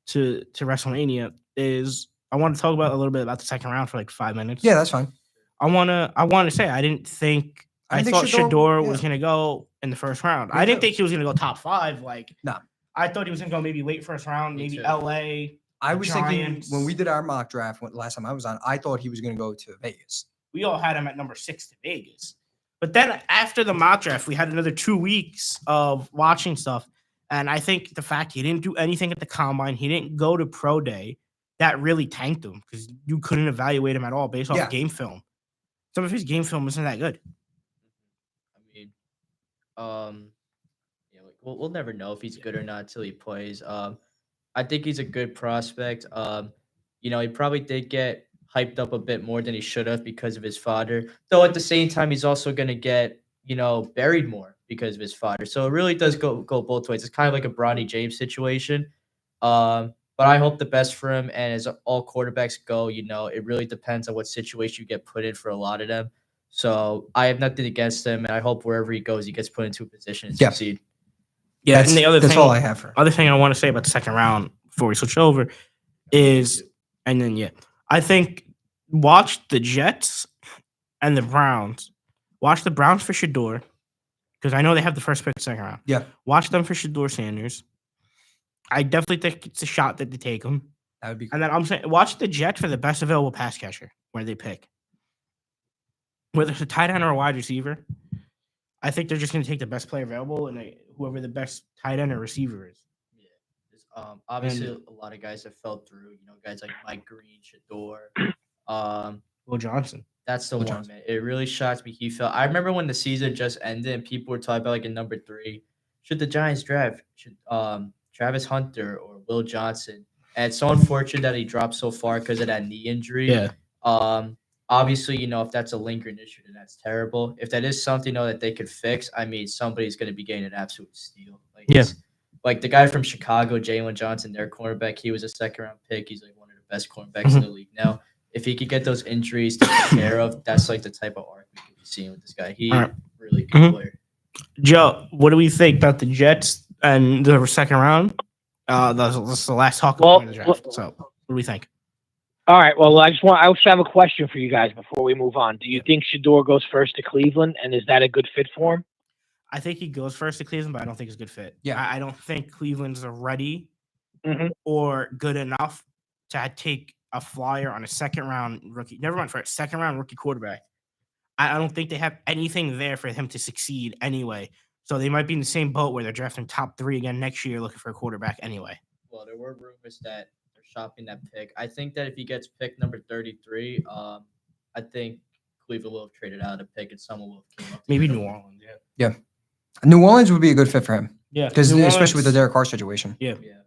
to WrestleMania, is I want to talk about a little bit about the second round for like 5 minutes. Yeah, that's fine. I want to say I thought Shador was going to go in the first round. I didn't think he was going to go top 5. No. I thought he was going to go maybe late first round, maybe LA. I was thinking when we did our mock draft last time I was on, I thought he was going to go to Vegas. We all had him at number 6 to Vegas. But then after the mock draft, we had another 2 weeks of watching stuff. And I think the fact he didn't do anything at the combine, he didn't go to pro day, that really tanked him because you couldn't evaluate him at all based off game film. Some of his game film isn't that good. I mean, we'll never know if he's good or not until he plays. I think he's a good prospect. He probably did get hyped up a bit more than he should have because of his fodder. Though at the same time, he's also going to get buried more because of his fodder. So it really does go both ways. It's kind of like a Bronny James situation. But I hope the best for him. And as all quarterbacks go, it really depends on what situation you get put in for a lot of them. So I have nothing against him, and I hope wherever he goes, he gets put into a position to succeed. Yeah, and the other that's thing, all I have for him. Other thing I want to say about the second round before we switch over is, I think watch the Jets and the Browns. Watch the Browns for Shador, because I know they have the first pick second round. Yeah. Watch them for Shador Sanders. I definitely think it's a shot that they take him. That would be cool. And then I'm saying watch the Jets for the best available pass catcher where they pick. Whether it's a tight end or a wide receiver, I think they're just going to take the best player available and whoever the best tight end or receiver is. Yeah. Obviously, a lot of guys have fell through. Guys like Mike Green, Shador, Will Johnson. That's the Will one, Johnson. man. It really shocked me. He fell. I remember when the season just ended and people were talking about like a number 3. Should the Giants draft Travis Hunter or Will Johnson? And it's so unfortunate that he dropped so far because of that knee injury. Yeah. Obviously, if that's a lingering issue, then that's terrible. If that is something that they could fix, I mean, somebody's going to be getting an absolute steal. Like the guy from Chicago, Jalen Johnson, their cornerback, he was a second-round pick. He's like one of the best cornerbacks in the league now. If he could get those injuries taken care of, that's like the type of arc we could be seeing with this guy. He's really good player. Joe, what do we think about the Jets and the second round? That's the last talk of the draft. So, what do we think? All right. Well, I also have a question for you guys before we move on. Do you think Shador goes first to Cleveland, and is that a good fit for him? I think he goes first to Cleveland, but I don't think it's a good fit. Yeah. I don't think Cleveland's ready or good enough to take a flyer on a second-round rookie. Never mind, for a second-round rookie quarterback. I don't think they have anything there for him to succeed anyway. So they might be in the same boat where they're drafting top 3 again next year looking for a quarterback anyway. Well, there were rumors that they're shopping that pick. I think that if he gets pick number 33, I think Cleveland will have traded out a pick and someone will have came up. Maybe New Orleans, Yeah. New Orleans would be a good fit for him. Yeah. Because especially with the Derek Carr situation. Yeah. Yeah,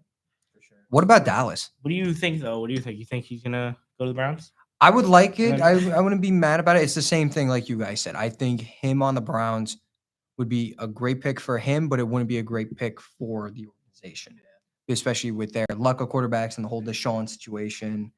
for sure. What about Dallas? What do you think, though? What do you think? You think he's going to go to the Browns? I would like it. I wouldn't be mad about it. It's the same thing like you guys said. I think him on the Browns would be a great pick for him, but it wouldn't be a great pick for the organization, especially with their luck of quarterbacks and the whole Deshaun situation.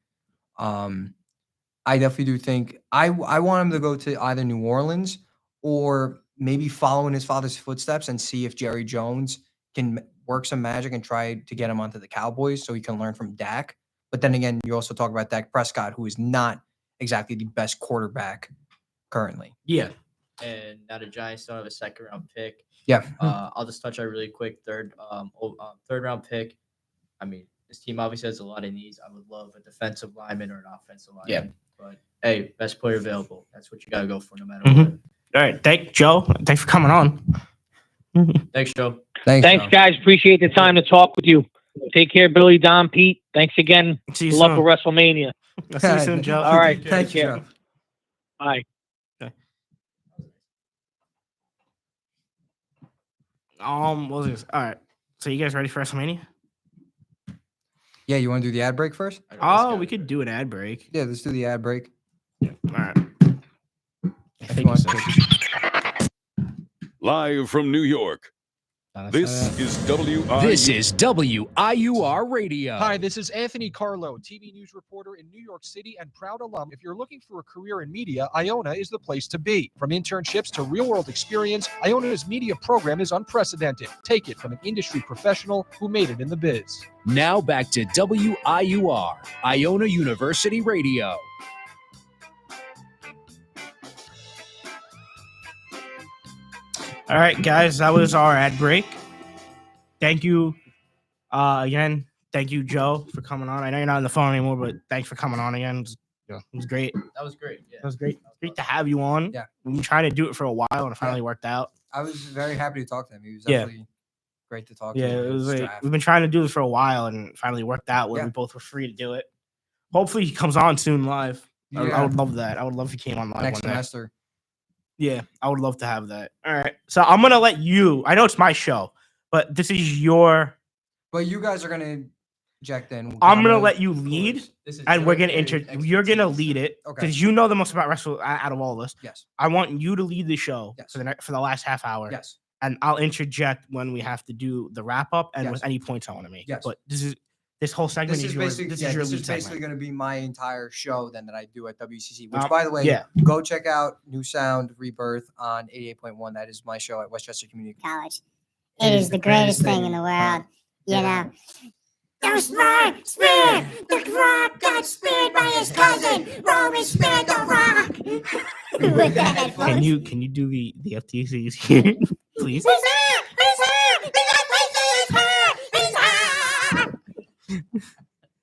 I definitely do think I want him to go to either New Orleans or maybe follow in his father's footsteps and see if Jerry Jones can work some magic and try to get him onto the Cowboys so he can learn from Dak. But then again, you also talk about Dak Prescott, who is not exactly the best quarterback currently. Yeah. And now the Giants don't have a second-round pick. Yeah. I'll just touch on really quick third-round pick. I mean, this team obviously has a lot of needs. I would love a defensive lineman or an offensive lineman. Yeah. But hey, best player available. That's what you gotta go for, no matter what. All right, thanks, Joe. Thanks for coming on. Thanks, Joe. Thanks, guys. Appreciate the time to talk with you. Take care, Billy, Don, Pete. Thanks again. See you Good luck soon. for WrestleMania. I'll see you soon, Joe. All right. Thank Take you, care. Joe. Bye. What was this? All right. So you guys ready for WrestleMania? Yeah, you want to do the ad break first? Oh, we could do an ad break. Yeah, let's do the ad break. All right. If you want to. Live from New York, this is WIUR. This is WIUR Radio. Hi, this is Anthony Carlo, TV news reporter in New York City and proud alum. If you're looking for a career in media, Iona is the place to be. From internships to real-world experience, Iona's media program is unprecedented. Take it from an industry professional who made it in the biz. Now back to WIUR, Iona University Radio. All right, guys, that was our ad break. Thank you again. Thank you, Joe, for coming on. I know you're not on the phone anymore, but thanks for coming on again. It was great. That was great. Yeah. It was great. Great to have you on. Yeah. We've been trying to do it for a while, and it finally worked out. I was very happy to talk to him. He was Yeah. definitely great to talk Yeah, to. it was like, draft. we've been trying to do this for a while, and it finally worked out where Yeah. we both were free to do it. Hopefully, he comes on soon live. I Yeah. would love that. I would love if he came on live Next one day. semester. Yeah, I would love to have that. All right. So I'm going to let you, I know it's my show, But this is your. But you guys are gonna inject then. I'm gonna let you lead, This is and we're gonna military You're gonna expertise. lead it Okay. because you know the most about wrestling out of all of us. Yes. I want you to lead the show Yes. for the last half hour. Yes. And I'll interject when we have to do the wrap up and Yes. with any points I want to make. Yes. But this whole segment This is is yours. basically This is your lead basically segment. going to be my entire show then that I do at WCC. Which, by the way, yeah. go check out New Sound Rebirth on 88.1. That is my show at Westchester Community College. It is the greatest thing in the world. You know. The smart spirit, the rock got speared by his cousin, Roman Spirit the Rock. With the headphones. Can you do the FTCs here, please?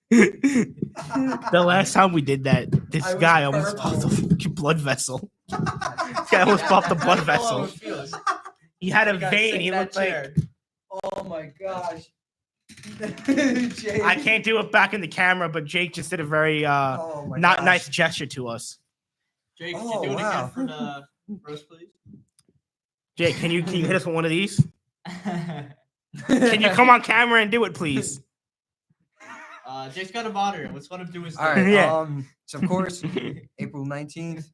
The last time we did that, this guy almost popped the fucking blood vessel. This guy almost popped the blood vessel. He had a vein. He looked like. Oh my gosh. I can't do it back in the camera, but Jake just did a very nice gesture to us. Jake, can you do it again for the roast, please? Jake, can you hit us with one of these? Can you come on camera and do it, please? Jake's got a monitor. Let's let him do his thing. All right. Yeah. So of course, April 19th,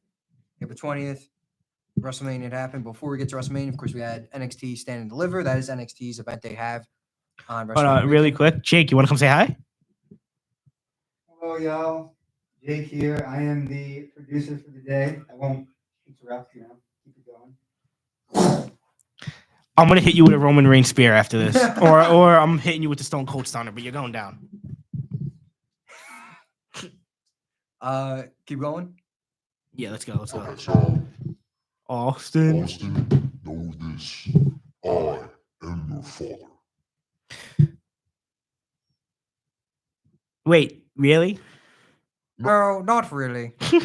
April 20th, WrestleMania had happened. Before we get to WrestleMania, of course, we had NXT Stand and Deliver. That is NXT's event they have on WrestleMania. But really quick, Jake, you want to come say hi? Hello, y'all. Jake here. I am the producer for the day. I won't interrupt, keep it going. I'm gonna hit you with a Roman Reigns spear after this, or I'm hitting you with the Stone Cold Stunner, but you're going down. Keep going. Yeah, let's go. Okay, so Austin, know this. I am your father. Wait, really? No, not really. You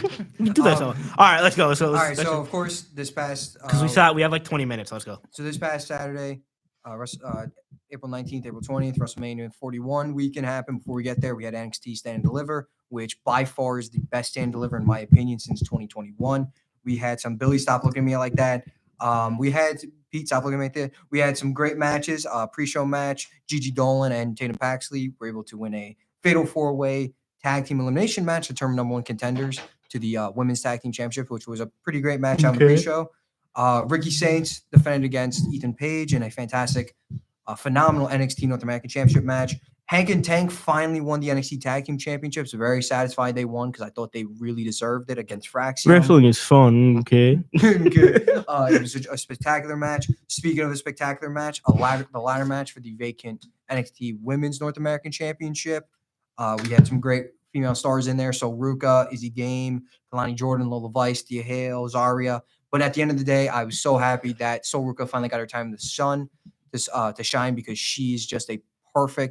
do that. All right, let's go. All right, so of course, this past because we have like 20 minutes. Let's go. So this past Saturday, April 19th, April 20th, WrestleMania 41 weekend happened. Before we get there, we had NXT Stand and Deliver, which by far is the best Stand and Deliver in my opinion since 2021. We had some Billy, stop looking at me like that. We had Pete, stop looking at me like that. We had some great matches. Pre-show match, Gigi Dolan and Tatum Paxley were able to win a fatal 4-way tag team elimination match to determine number one contenders to the women's tag team championship, which was a pretty great match on the pre-show. Ricky Saints defended against Ethan Page in a fantastic, phenomenal NXT North American Championship match. Hank and Tank finally won the NXT Tag Team Championships. Very satisfied they won because I thought they really deserved it against Fraxion. Wrestling is fun, okay? It was a spectacular match. Speaking of a spectacular match, the ladder match for the vacant NXT Women's North American Championship. We had some great female stars in there. So Ruka, Izzy Game, Kalani Jordan, Lola Vice, Tia Hale, Zarya. But at the end of the day, I was so happy that Ruka finally got her time in the sun to shine because she's just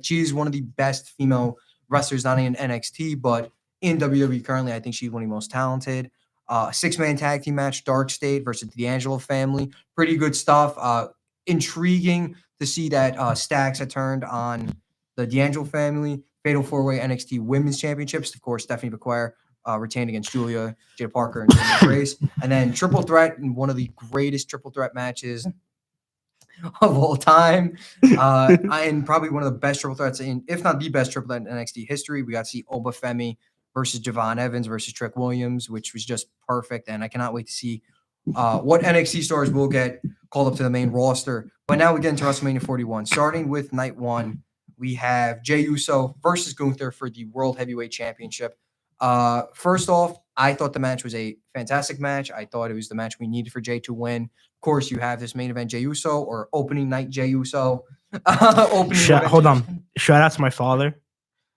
she's one of the best female wrestlers, not in NXT, but in WWE currently. I think she's one of the most talented. 6-man tag team match, Dark State versus the D'Angelo family. Pretty good stuff. Intriguing to see that Stacks had turned on the D'Angelo family. Fatal 4-way NXT Women's Championships. Of course, Stephanie McGuire retained against Julia, Jada Parker, and Jamie Grace. And then triple threat in one of the greatest triple threat matches of all time. And probably one of the best triple threats if not the best triple threat in NXT history. We got to see Obafemi versus Javon Evans versus Trick Williams, which was just perfect. And I cannot wait to see what NXT stars will get called up to the main roster. But now we get into WrestleMania 41. Starting with night one, we have Jey Uso versus Gunther for the World Heavyweight Championship. First off, I thought the match was a fantastic match. I thought it was the match we needed for Jey to win. Of course, you have this main event Jey Uso or opening night Jey Uso. Hold on. Shout out to my father.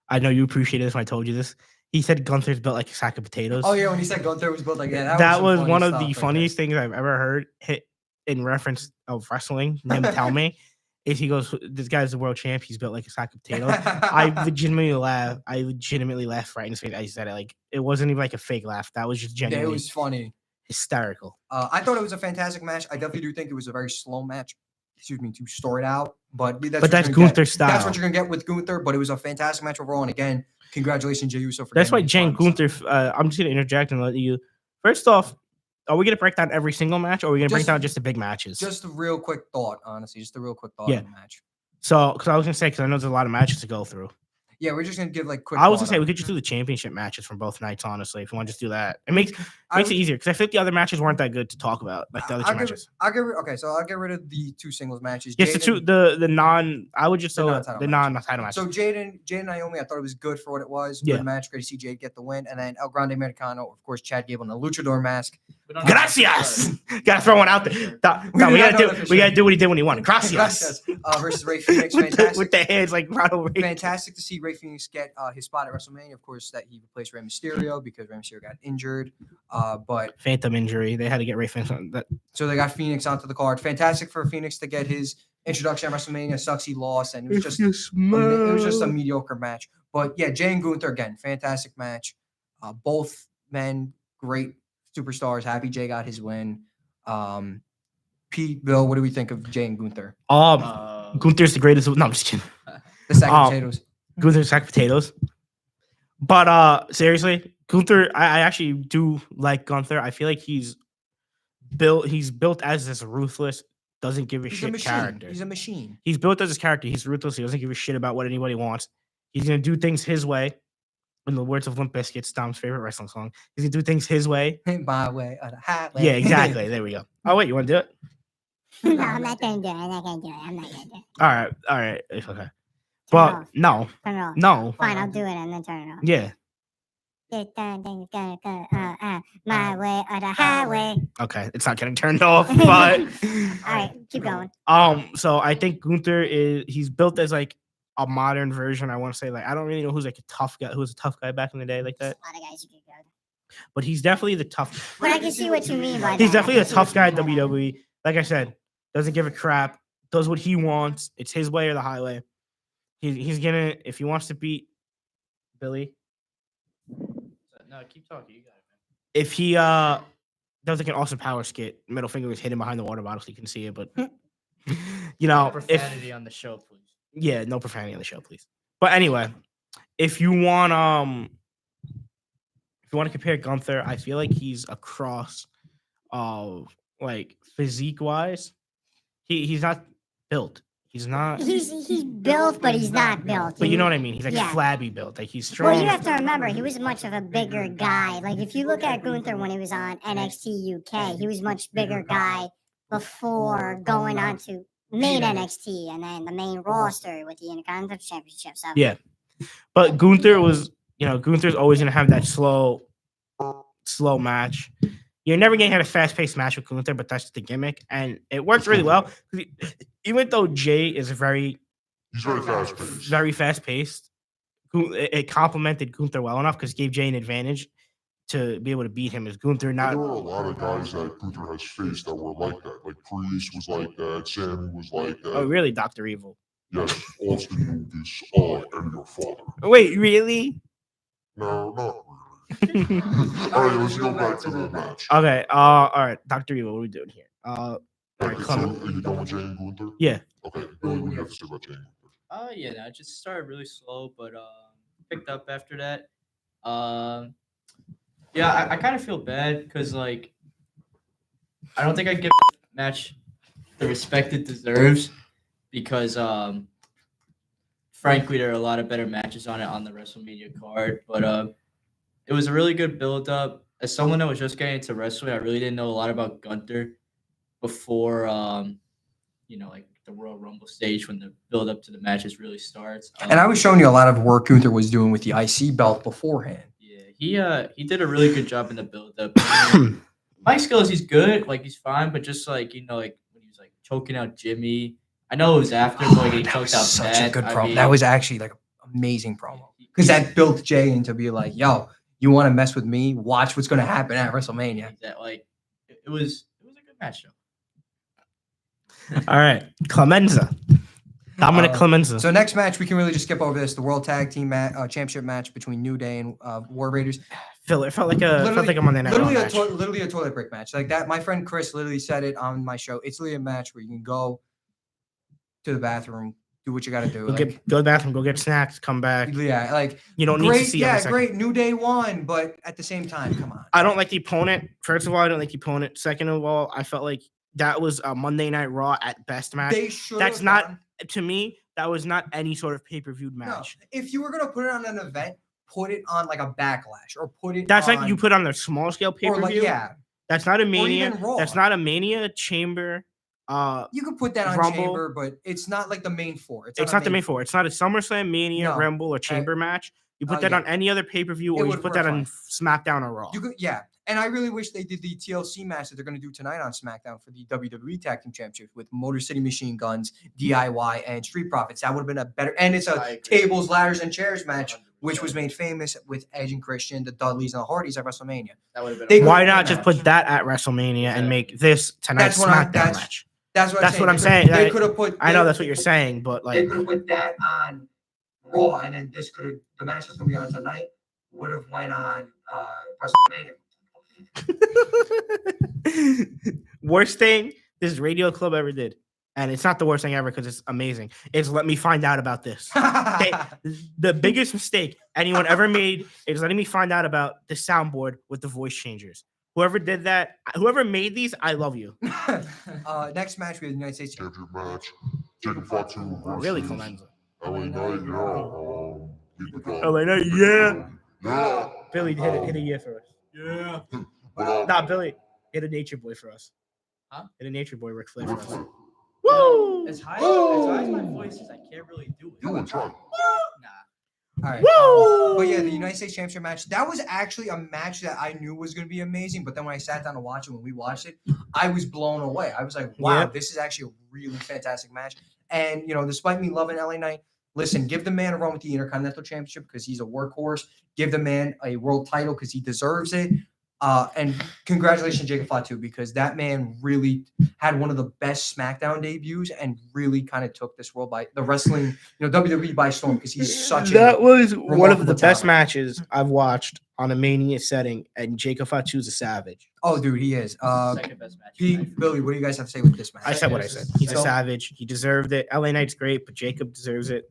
I know you appreciated this when I told you this. He said Gunther's built like a sack of potatoes. Oh, yeah, when he said Gunther was built like that was one of the funniest things I've ever heard in reference of wrestling. Him tell me. Is he goes, this guy's the world champ. He's built like a sack of potatoes. I legitimately laughed right in his face. I said it like it wasn't even like a fake laugh. That was just genuinely. It was funny, hysterical. I thought it was a fantastic match. I definitely do think it was a very slow match. To start out, but that's Gunther's style. That's what you're gonna get with Gunther. But it was a fantastic match overall. And again, congratulations, Jey Uso. That's why Jen Gunther. I'm just gonna interject and let you. First off, are we gonna break down every single match, or are we gonna break down just the big matches? Just a real quick thought, honestly. Just a real quick thought on the match. So, because I was gonna say, because I know there's a lot of matches to go through. Yeah, we're just gonna give like quick. I was gonna say we could just do the championship matches from both nights. Honestly, if you want to just do that, it makes it easier because I think the other matches weren't that good to talk about, like the other two matches. I'll get rid of the 2 singles matches. Yes, the non. I would just say the non-title matches. So Jade and Naomi, I thought it was good for what it was. Yeah. Good match. Great to see Jade get the win, and then El Grande Americano, of course, Chad Gable in the luchador mask. Gracias. Gotta throw one out there. We gotta do what he did when he won. Gracias. Versus Ray Phoenix. with Fantastic. the hands like right over. Fantastic to see Ray Phoenix get his spot at WrestleMania. Of course, that he replaced Rey Mysterio because Rey Mysterio got injured. But phantom injury. They had to get Ray Phoenix on that. So they got Phoenix onto the card. Fantastic for Phoenix to get his introduction at WrestleMania. Sucks he lost, and it was just a mediocre match. But yeah, Jay and Gunther again, fantastic match. Both men, great superstars. Happy Jay got his win. Pete, Bill, what do we think of Jay and Gunther? Gunther's the greatest. No, I'm just kidding. The sack of potatoes. Gunther's sack of potatoes. But seriously, Gunther, I actually do like Gunther. I feel like he's built as this ruthless, doesn't give a shit character. He's a machine. He's built as his character. He's ruthless. He doesn't give a shit about what anybody wants. He's gonna do things his way. In the words of Limp Bizkit, Dom's favorite wrestling song, he's gonna do things his way. My way or the highway. Yeah, exactly. There we go. Oh wait, you want to do it? No, I'm not gonna do it. I'm not gonna do it. All right. It's okay. But no. Turn it off. No. Fine, I'll do it and then turn it off. Yeah. My way or the highway. Okay, it's not getting turned off, but all right, keep going. So I think Gunther he's built as like a modern version. I want to say like I don't really know who's like a tough guy, who's a tough guy back in the day like that. A lot of guys you could go. But he's definitely the tough. But I can see what you mean by that. He's definitely a tough guy at WWE. Like I said, doesn't give a crap. Does what he wants. It's his way or the highway. He's gonna if he wants to beat Billy. No, keep talking. You got it, man. If he does like an awesome power skit, middle finger was hidden behind the water bottle so you can see it, but you know, no profanity on the show, please. Yeah, no profanity on the show, please. But anyway, if you want to compare Gunther, I feel like he's a cross of like physique wise. He's not built. He's not. He's built, but he's not built. But you know what I mean? He's like flabby built. Like he's strong. Well, you have to remember, he was much of a bigger guy. Like if you look at Gunther when he was on NXT UK, he was much bigger guy before going on to main NXT and then the main roster with the Intercontinental Championship. So yeah, but Gunther was, Gunther's always gonna have that slow match. You're never gonna have a fast-paced match with Gunther, but that's the gimmick, and it worked really well. Even though Jay is he's very fast-paced. It complemented Gunther well enough because it gave Jay an advantage to be able to beat him. As Gunther not. There were a lot of guys that Gunther has faced that were like that. Like Priest was like that. Sammy was like that. Oh, really, Dr. Evil? Yes, Austin Lucas. I am your father. Wait, really? No, not really. All right, let's go back to the match. Okay. All right, Dr. Evil, what are we doing here? All right, so are you done with Jay and Gunther? Yeah. Okay. Billy, what do you have to say about Jay and Gunther? Yeah, no, it just started really slow, but picked up after that. Yeah, I kind of feel bad because like I don't think I give the match the respect it deserves because frankly there are a lot of better matches on it on the WrestleMania card, but it was a really good build up. As someone that was just getting into wrestling, I really didn't know a lot about Gunther before like the Royal Rumble stage when the build up to the matches really starts. And I was showing you a lot of work Gunther was doing with the IC belt beforehand. Yeah, he did a really good job in the build up. My skills, he's good, like he's fine, but just like like when he was like choking out Jimmy. I know it was after, but like he choked out such Matt. a good promo. That was actually like amazing promo because that built Jay into be like, yo, you want to mess with me? Watch what's going to happen at WrestleMania. That like it was a good match though. All right, Clemenza. Dominic Clemenza. So next match, we can really just skip over this. The World Tag Team Championship match between New Day and War Raiders. It felt like a Monday Night Raw match. Literally a toilet break match. Like that, my friend Chris literally said it on my show. It's literally a match where you can go to the bathroom, do what you got to do. Go to the bathroom, go get snacks, come back. Yeah, like you don't need to see. Yeah, great. New Day won, but at the same time, come on. I don't like the opponent. First of all, I don't like the opponent. Second of all, I felt like that was a Monday Night Raw at best match. They should. That's not to me. that was not any sort of pay-per-view No, match. if you were gonna put it on an event, put it on like a Backlash or put it. That's on, like you put on the small scale or pay-per-view. like yeah, That's not a or Mania. even Raw. That's not a Mania Chamber. You could put that on Rumble. Chamber, but it's not like the main four. It's not the main four. It's not a SummerSlam, Mania, No. Rumble, or Chamber match. You put that yeah. on any other pay-per-view, It or you would put work that on SmackDown or Raw. You could, yeah, and I really wish they did the TLC match that they're going to do tonight on SmackDown for the WWE Tag Team Championships with Motor City Machine Guns, DIY, and Street Profits. That would have been a better, and it's a tables, ladders, and chairs match, which was made famous with Edge and Christian, the Dudleys, and the Hardys at WrestleMania. That would have been. Why not just put that at WrestleMania and make this tonight's SmackDown match? That's what I'm saying. They could have put. I know that's what you're saying, but like they could have put that on Raw, and then this could have the match that's going to be on tonight would have went on WrestleMania. Worst thing this radio club ever did, and it's not the worst thing ever because it's amazing. Is let me find out about this. The biggest mistake anyone ever made is letting me find out about the soundboard with the voice changers. Whoever did that, whoever made these, I love you. Next match we have the United States Championship match. Jacob Fatu versus Really, Clemenza. LA Knight, LA Knight, yeah. Yeah. Billy, hit a yeah for us. Yeah. Nah, Billy, hit a Nature Boy for us. Huh? Hit a Nature Boy Ric Flair for us. Woo! As high as my voice is, I can't really do it. Do it, try. Nah. All right. But yeah, the United States Championship match, that was actually a match that I knew was going to be amazing. But then when I sat down to watch it, when we watched it, I was blown away. I was like, wow, this is actually a really fantastic match. And, despite me loving LA Knight, listen, give the man a run with the Intercontinental Championship because he's a workhorse. Give the man a world title because he deserves it. And congratulations, Jacob Fatu, because that man really had one of the best SmackDown debuts and really kind of took this world by the wrestling, WWE by storm because he's such That was one of the remarkable best talent. matches I've watched on a Mania setting, and Jacob Fatu's a savage. Oh, dude, he is. Second best match. Billy, what do you guys have to say with this match? I said what I said. He's a So- savage. He deserved it. LA Knight's great, but Jacob deserves it.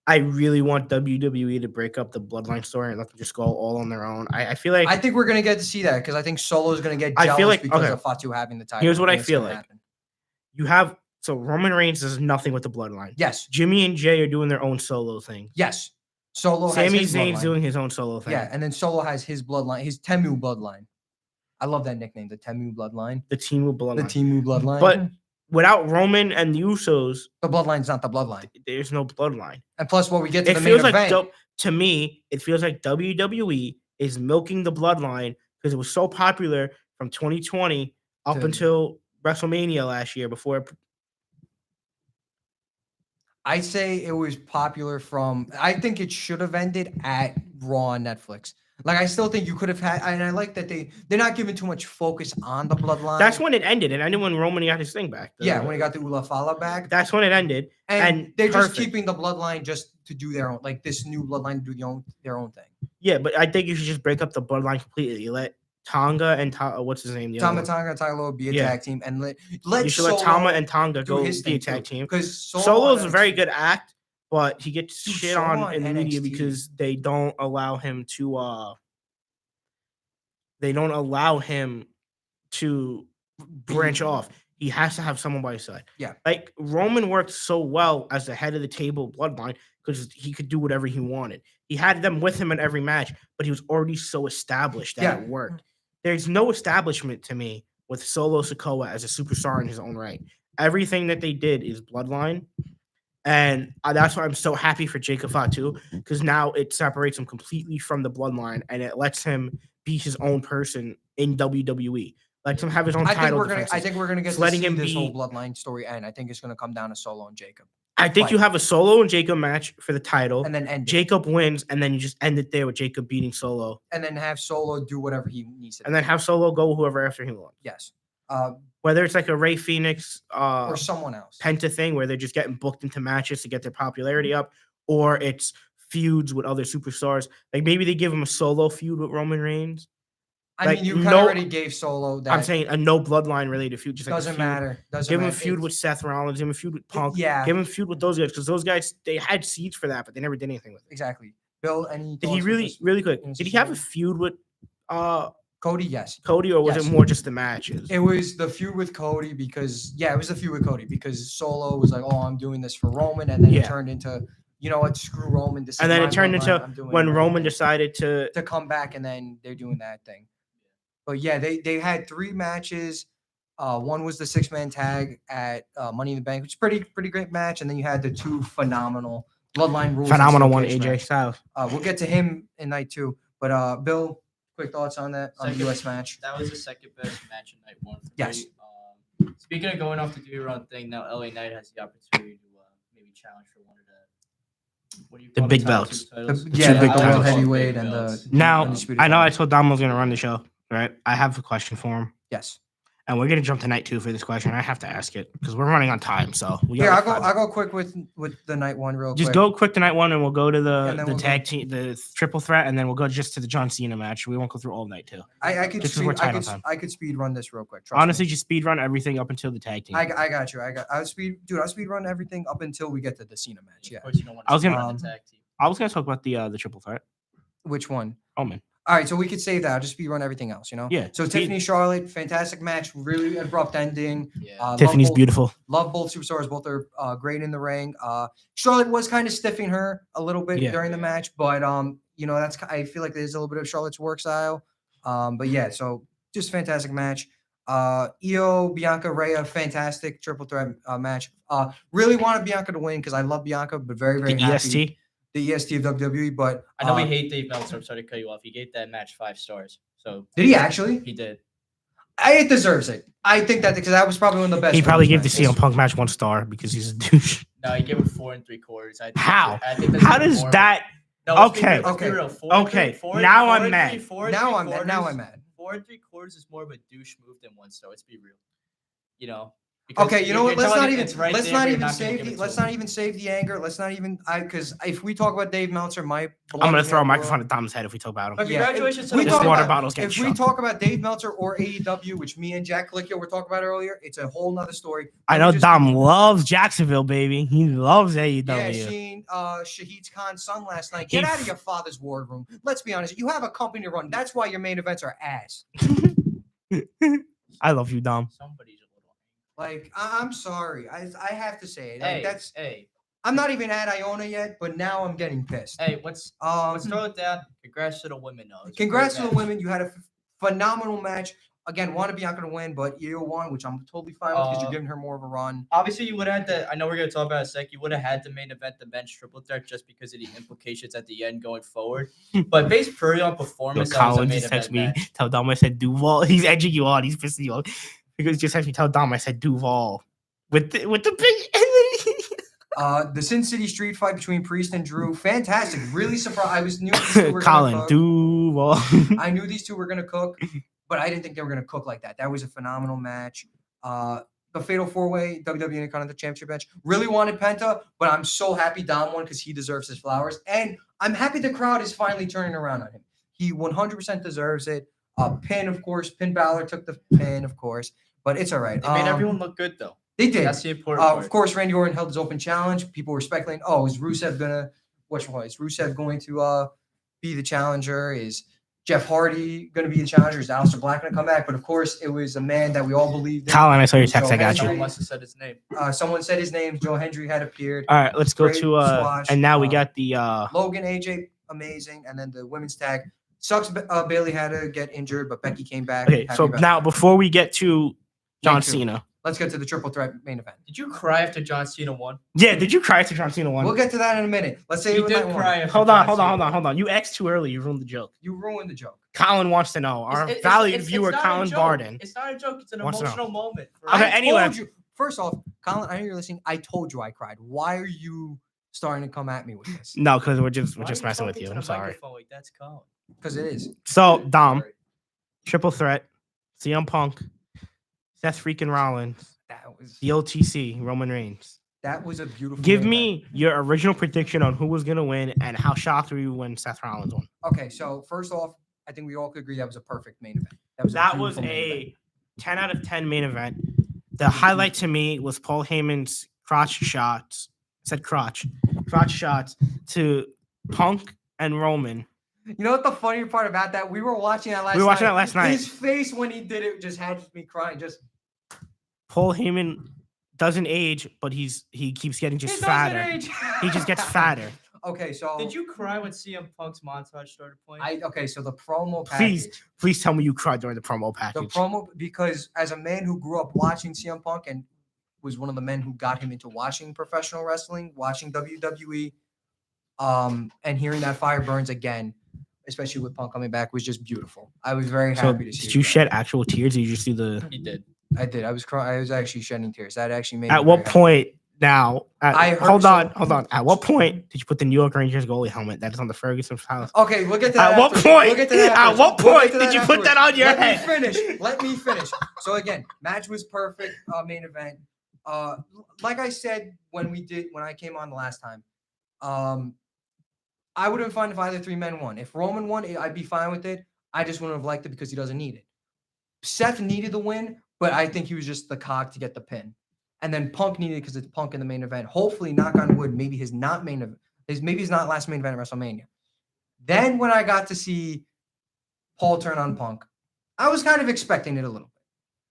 I really want WWE to break up the Bloodline story and let them just go all on their own. I feel like I think we're gonna get to see that because I think Solo is gonna get I jealous feel like- because okay. of Fatu having the title. Here's what I think it's feel gonna like. happen. you have Roman Reigns does nothing with the Bloodline. Yes, Jimmy and Jay are doing their own solo thing. yes. Solo has Sami his Zayn's bloodline. doing his own solo thing. Yeah, and then Solo has his bloodline, his Temu bloodline. I love that nickname, the Temu bloodline. The Timu Bloodline. The Temu bloodline. But without Roman and the Usos, the bloodline's not the bloodline. there's no Bloodline. And plus, when we get to It the main feels like event, to me, it feels like WWE is milking the Bloodline because it was so popular from 2020 up Dude. until WrestleMania last year. Before I say it was popular from. I think it should have ended at Raw on Netflix. Like I still think you could have had, and I like that they're not giving too much focus on the bloodline. that's when it ended. It ended when Roman got his thing back. Yeah, when he got the Ula Fala back. That's when it ended. And they're just perfect. keeping the bloodline just to do their own, like this new bloodline to do their own thing. Yeah, but I think you should just break up the Bloodline completely. You let Tonga and what's his name? The other Tama one? Tonga and Tylo be a Yeah. tag team, and let You should let Solo Tama and Tonga do go his be a thing tag too, team. because Solo's a very good act, but he gets Dude, shit Solo on on in the media NXT. because they don't allow him to branch off. He has to have someone by his side. Yeah. Like Roman worked so well as the head of the table bloodline because he could do whatever he wanted. He had them with him in every match, but he was already so established that it worked. There's no establishment to me with Solo Sikoa as a superstar in his own right. Everything that they did is bloodline. And that's why I'm so happy for Jacob Fatu, because now it separates him completely from the bloodline and it lets him be his own person in WWE. Lets him have his own I title. think we're gonna get to letting see him this whole be. bloodline story end. I think it's gonna come down to Solo and Jacob, I think you fight. have a Solo and Jacob match for the title. and then end it. Jacob wins, and then you just end it there with Jacob beating Solo, and then have Solo do whatever he needs to. and then have Solo go whoever after he wants. Yes, Whether it's like a Ray Phoenix or someone else. Penta thing where they're just getting booked into matches to get their popularity up, or it's feuds with other superstars. Like maybe they give him a solo feud with Roman Reigns. I Like, mean, you kind of no- already gave Solo that. I'm saying a no bloodline related feud. Just like a doesn't feud. matter. Doesn't Give him a matter. feud with It's- Seth Rollins. Give him a feud with Punk. Yeah. Give him a feud with those guys because those guys they had seeds for that, but they never did anything with it. exactly. Bill, any? Did thoughts he with really, this? really quick? in Did he have a situation? feud with Cody, yes. Cody, or was Yes. it more just the matches? It was the feud with Cody because it was the feud with Cody because Solo was like, "Oh, I'm doing this for Roman," and then it turned into, you know what, screw Roman. This and is then my it turned bloodline, into I'm doing when my Roman thing. decided to come back, and then they're doing that thing. But yeah, they had 3 matches. One was the 6-man tag at Money in the Bank, which is pretty great match, and then you had the 2 phenomenal Bloodline Rules. phenomenal one, Cage AJ match. Styles. We'll get to him in night 2, but Bill, quick thoughts on that on the U.S. match? That was the second best match in night 1. For Yes. me. Speaking of going off to do your own thing, now LA Knight has the opportunity to maybe challenge for one of the The big belts. The big world titles. heavyweight and the Now, undisputed I know I titles. told Dom I was going to run the show, right? I have a question for him. Yes. And we're going to jump to night 2 for this question. I have to ask it because we're running on time. So we got Here, like I'll go quick with the night 1 real Just quick. go quick to night 1, and we'll go to And the then we'll tag team, the triple threat, and then we'll go just to the John Cena match. We won't go through all night 2. I could Just 'cause we're speed, tight on time. I could speed run this real quick. Trust Honestly, me. just speed run everything up until the tag team. I got you. I'll speed run everything up until we get to the Cena match. Yeah. Of course, you don't want I was to gonna- run the tag team. I was going to talk about the triple threat. Which one? Roman. All right, so we could save that. I'll just speed run everything else. You know. Yeah, So speed- Tiffany Charlotte, fantastic match, really abrupt ending. Yeah. Tiffany's beautiful. Love both superstars. Both are great in the ring. Charlotte was kind of stiffing her a little bit during the match, but you know, I feel like there's a little bit of Charlotte's work style. But yeah, so just fantastic match. Io, Bianca, Rhea, fantastic triple threat match. Really wanted Bianca to win because I love Bianca, but very The happy. EST. The EST of WWE, but I know we hate Dave Meltzer. I'm sorry to cut you off. He gave that match 5 stars. So did he actually? He did. It deserves it. I think that because that was probably one of the best. He probably gave matches. the CM Punk match 1 star because he's a douche. No, he gave it 4 3/4. How? I think that's How even does more- that? No, let's be Okay. real, let's be Okay. real. 4 Okay. 4 Now 4 I'm 3 mad. 4 Now I'm 3/4 mad. Now I'm mad. 4 3/4 is more of a douche move than 1 star. Let's be real. You know. because Okay, you know what? you're Let's telling not it even it's right let's there, not but you're even gonna save give the it let's to not him. even save the anger. Let's not even because if we talk about Dave Meltzer, my I'm gonna throw a microphone at Dom's head if we talk about But him. Yeah, congratulations to we the This talk water about- bottle's getting if we shot. talk about Dave Meltzer or AEW, which me and Jack Licchio were talking about earlier, it's a whole nother story. I Let me know just Dom give you- loves Jacksonville, baby. He loves Yeah, AEW. seeing Shahid Khan's son last night. He Get out f- of your father's wardroom. Let's be honest. You have a company to run. That's why your main events are ass. I love you, Dom. Somebody's a little. Like I'm sorry. I have to say it. Like, Hey, that's hey, I'm not even at Iona yet, but now I'm getting pissed. hey, let's throw it down. Congrats to the women, though. It's a Congrats great to the match. women. You had a phenomenal match. Again, wanted Bianca to win, but Io won, which I'm totally fine with because you're giving her more of a run. Obviously, you would have had to. I know we're going to talk about it in a sec. You would have had to main event the men's triple threat just because of the implications at the end going forward. But based purely on Yo, performance, that was a Colin main just text event me. match. Tell Dom I said Duval. He's edging you on. He's pissing you off. Because just text me. Tell Dom I said Duval. With the big. The Sin City street fight between Priest and Drew, fantastic. Really surprised. I knew these two were Colin gonna cook. Duval. I knew these two were gonna cook, but I didn't think they were gonna cook like that. That was a phenomenal match. The Fatal 4-Way WWE Intercontinental Championship match. Really wanted Penta, but I'm so happy Dom won because he deserves his flowers, and I'm happy the crowd is finally turning around on him. He 100% deserves it. Pin, of course. Pin Balor took the pin, of course, but it's all right. They made everyone look good, though. They did. That's the important part. Of course, Randy Orton held his open challenge. People were speculating, oh, is Rusev going to be the challenger? Is Jeff Hardy going to be the challenger? Is Aleister Black going to come back? But of course, it was a man that we all believed in. Colin, I saw your text. Joe I got Hendry. Someone you. must have said his name. Someone said his name. Joe Hendry had appeared. All right, let's go Great to squash. and now we got the Logan, AJ, amazing. And then the women's tag. Sucks Bailey had to get injured, but Becky came back. Okay, Happy so about now that. before we get to John Thank you. Cena. Let's get to the triple threat main event. Did you cry after John Cena won? Yeah, did you cry after John Cena won? We'll get to that in a minute. Let's say You it did was cry after Hold John on. Cena. You asked too early. You ruined the joke. You ruined the joke. Colin wants to know. Our It's- valued it's viewer, not a Colin joke. Barden. It's not a joke. It's an Wants to know. emotional moment. for Okay, us. anyway. Told you. First off, Colin, I know you're listening. I told you I cried. Why are you starting to come at me with this? No, because we're just Why are messing with talking you. to I'm the sorry. microphone like that's Colin? Because it is. So Dom, triple threat, CM Punk, Seth freaking Rollins, the OTC, Roman Reigns. That was a beautiful. Give main me your original prediction on who was gonna win and how shocked were you when Seth Rollins won? event. Okay, so first off, I think we all could agree that was a perfect main event. That was That was beautiful main event. a 10 out of 10 main event. The highlight to me was Paul Heyman's crotch shots to Punk and Roman. You know what the funny part about that? We were watching that last night. We were watching that last night. His face when he did it just had me crying. Just Paul Heyman doesn't age, but he keeps getting just fatter. He just gets fatter. Okay, so Did you cry when CM Punk's montage started playing? okay, so the promo package. Please tell me you cried during the promo package. The promo, because as a man who grew up watching CM Punk and was one of the men who got him into watching professional wrestling, watching WWE, and hearing that fire burns again, especially with Punk coming back, was just beautiful. I was very happy to see. Did you shed actual tears? Or did you just see the? He did. I did. I was crying. I was actually shedding tears. That actually made. At what point? Now, hold on. At what So- point did you put the New York Rangers goalie helmet that is on the Ferguson's house? Okay, we'll get to that. At what afterwards. point? We'll get to that At afterwards. what We'll get point to did you put that on your head? Let me finish. So again, match was perfect. Main event. Like I said when I came on the last time, I would have been fine if either three men won. If Roman won, I'd be fine with it. I just wouldn't have liked it because he doesn't need it. Seth needed the win, but I think he was just the cog to get the pin. And then Punk needed it because it's Punk in the main event. Hopefully, knock on wood, maybe his not last main event at WrestleMania. Then when I got to see Paul turn on Punk, I was kind of expecting it a little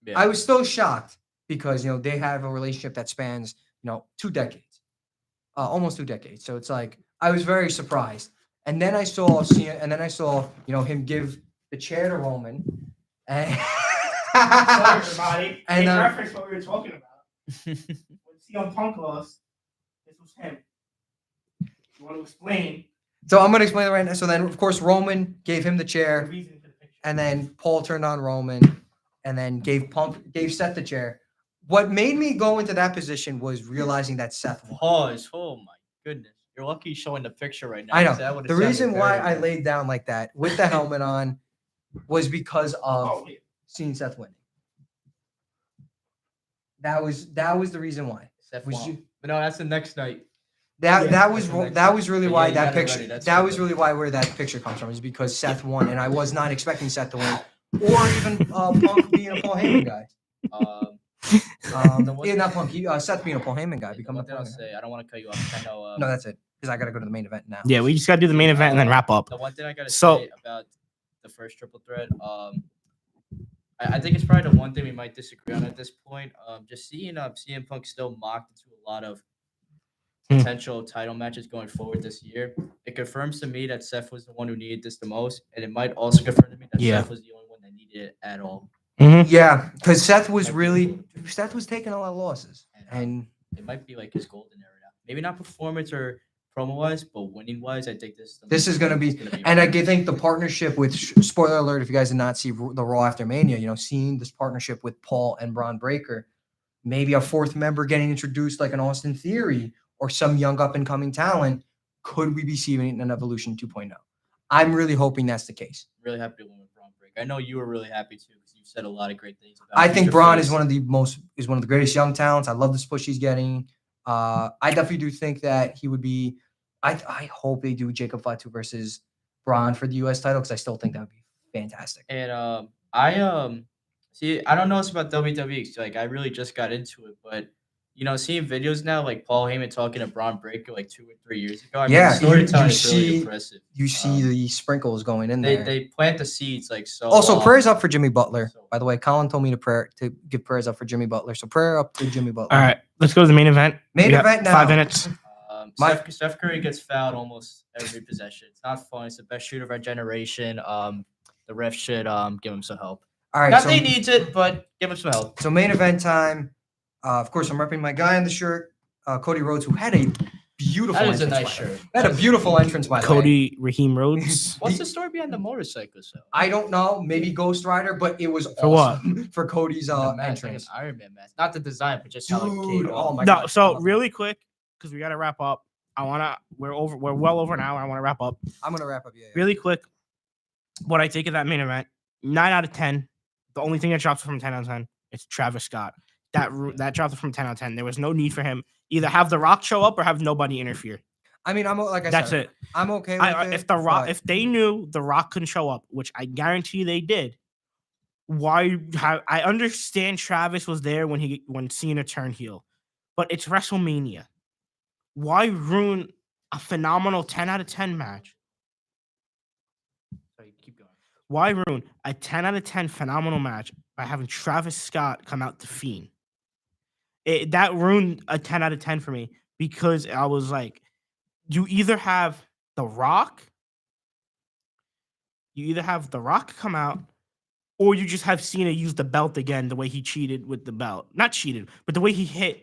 bit. Yeah. I was still shocked because they have a relationship that spans 2 decades, almost 2 decades. So it's like I was very surprised. And then I saw him give the chair to Roman, and Sorry, everybody. And, In reference to what we were talking about. When CM Punk lost, this was him. You want to explain? So I'm going to explain it right now. So then, of course, Roman gave him the chair, and then Paul turned on Roman, and then gave Seth the chair. What made me go into that position was realizing that Seth won. Pause. Oh my goodness. You're lucky he's showing the picture right now. I know. 'cause that would've The sounded reason why very I good. laid down like that with the helmet on was because of seeing Seth win. That was the reason why. Seth Was won. you- But no, that's the next night. That that's the next that one. was really But why yeah, you that got it picture ready. That's that good. was really why where that picture comes from is because Seth won and I was not expecting Seth to win or even Punk being a Paul Heyman guy. Not Punk, Seth being a Paul Heyman guy. One thing I'll say, I don't want to cut you off. I know. No, that's it because I got to go to the main event now. Yeah, we just got to do the main event and then wrap up. The one thing I gotta So- say about the first triple threat, I think it's probably the one thing we might disagree on at this point. Just seeing CM Punk still mocked into a lot of potential title matches going forward this year, it confirms to me that Seth was the one who needed this the most, and it might also confirm to me that Yeah. Seth was the only one that needed it at all. Yeah, because Seth was taking a lot of losses, and It might be like his golden era now. Maybe not performance or promo wise, but winning wise, I think this is going to be, and I think the partnership with spoiler alert if you guys did not see the Raw after Mania, seeing this partnership with Paul and Braun Breaker, maybe a fourth member getting introduced like an Austin Theory or some young up and coming talent, could we be seeing an Evolution 2.0? I'm really hoping that's the case. really happy to win with Braun Breaker. I know you were really happy too because you said a lot of great things about. I him. think Your Braun face. is one of the greatest young talents. I love this push he's getting. I definitely do think that he would be. I hope they do Jacob Fatu versus Braun for the U.S. title because I still think that would be fantastic. And I see. I don't know it's about WWE. So I really just got into it, but seeing videos now like Paul Heyman talking to Braun Breaker like 2 or 3 years ago. I mean, Yeah, the storytelling you is really see- impressive. You see the sprinkles going in there. They plant the seeds like so. Also, prayers up for Jimmy Butler. By the way, Colin told me to give prayers up for Jimmy Butler. So prayer up to Jimmy Butler. All right, let's go to the main event. Main We got event now. 5 minutes. Steph Curry gets fouled almost every possession. It's not fun. It's the best shooter of our generation. The ref should give him some help. All right, Not so- that he needs it, but give him some help. So main event time. Of course, I'm repping my guy in the shirt, Cody Rhodes, who had a beautiful. That is a entrance, nice by the way. shirt. Had a beautiful entrance by the way. Cody Raheem Rhodes. What's the story behind the motorcycle? So I don't know, maybe Ghost Rider, but it was For what? awesome for Cody's mask, like entrance. an Iron Man mask. Not the design, but just how it Dude, came oh off. my No, God. so really quick because we got to wrap up. We're well over an hour. I want to wrap up. I'm gonna wrap up. Yeah. Really quick, what I take of that main event, 9 out of 10. The only thing that drops it from 10 out of 10 is Travis Scott. That dropped it from 10 out of 10. There was no need for him. Either have The Rock show up or have nobody interfere. I mean, like I That's said, it. I'm okay with it. If The Rock, but if they knew The Rock couldn't show up, which I guarantee they did, I understand Travis was there when Cena turned heel, but it's WrestleMania. Why ruin a phenomenal 10 out of 10 match Why ruin a 10 out of 10 phenomenal match by having Travis Scott come out to Fiend? That ruined a 10 out of 10 for me because I was like, you either have The Rock come out, or you just have Cena use the belt again the way he cheated with the belt. Not cheated, but the way he used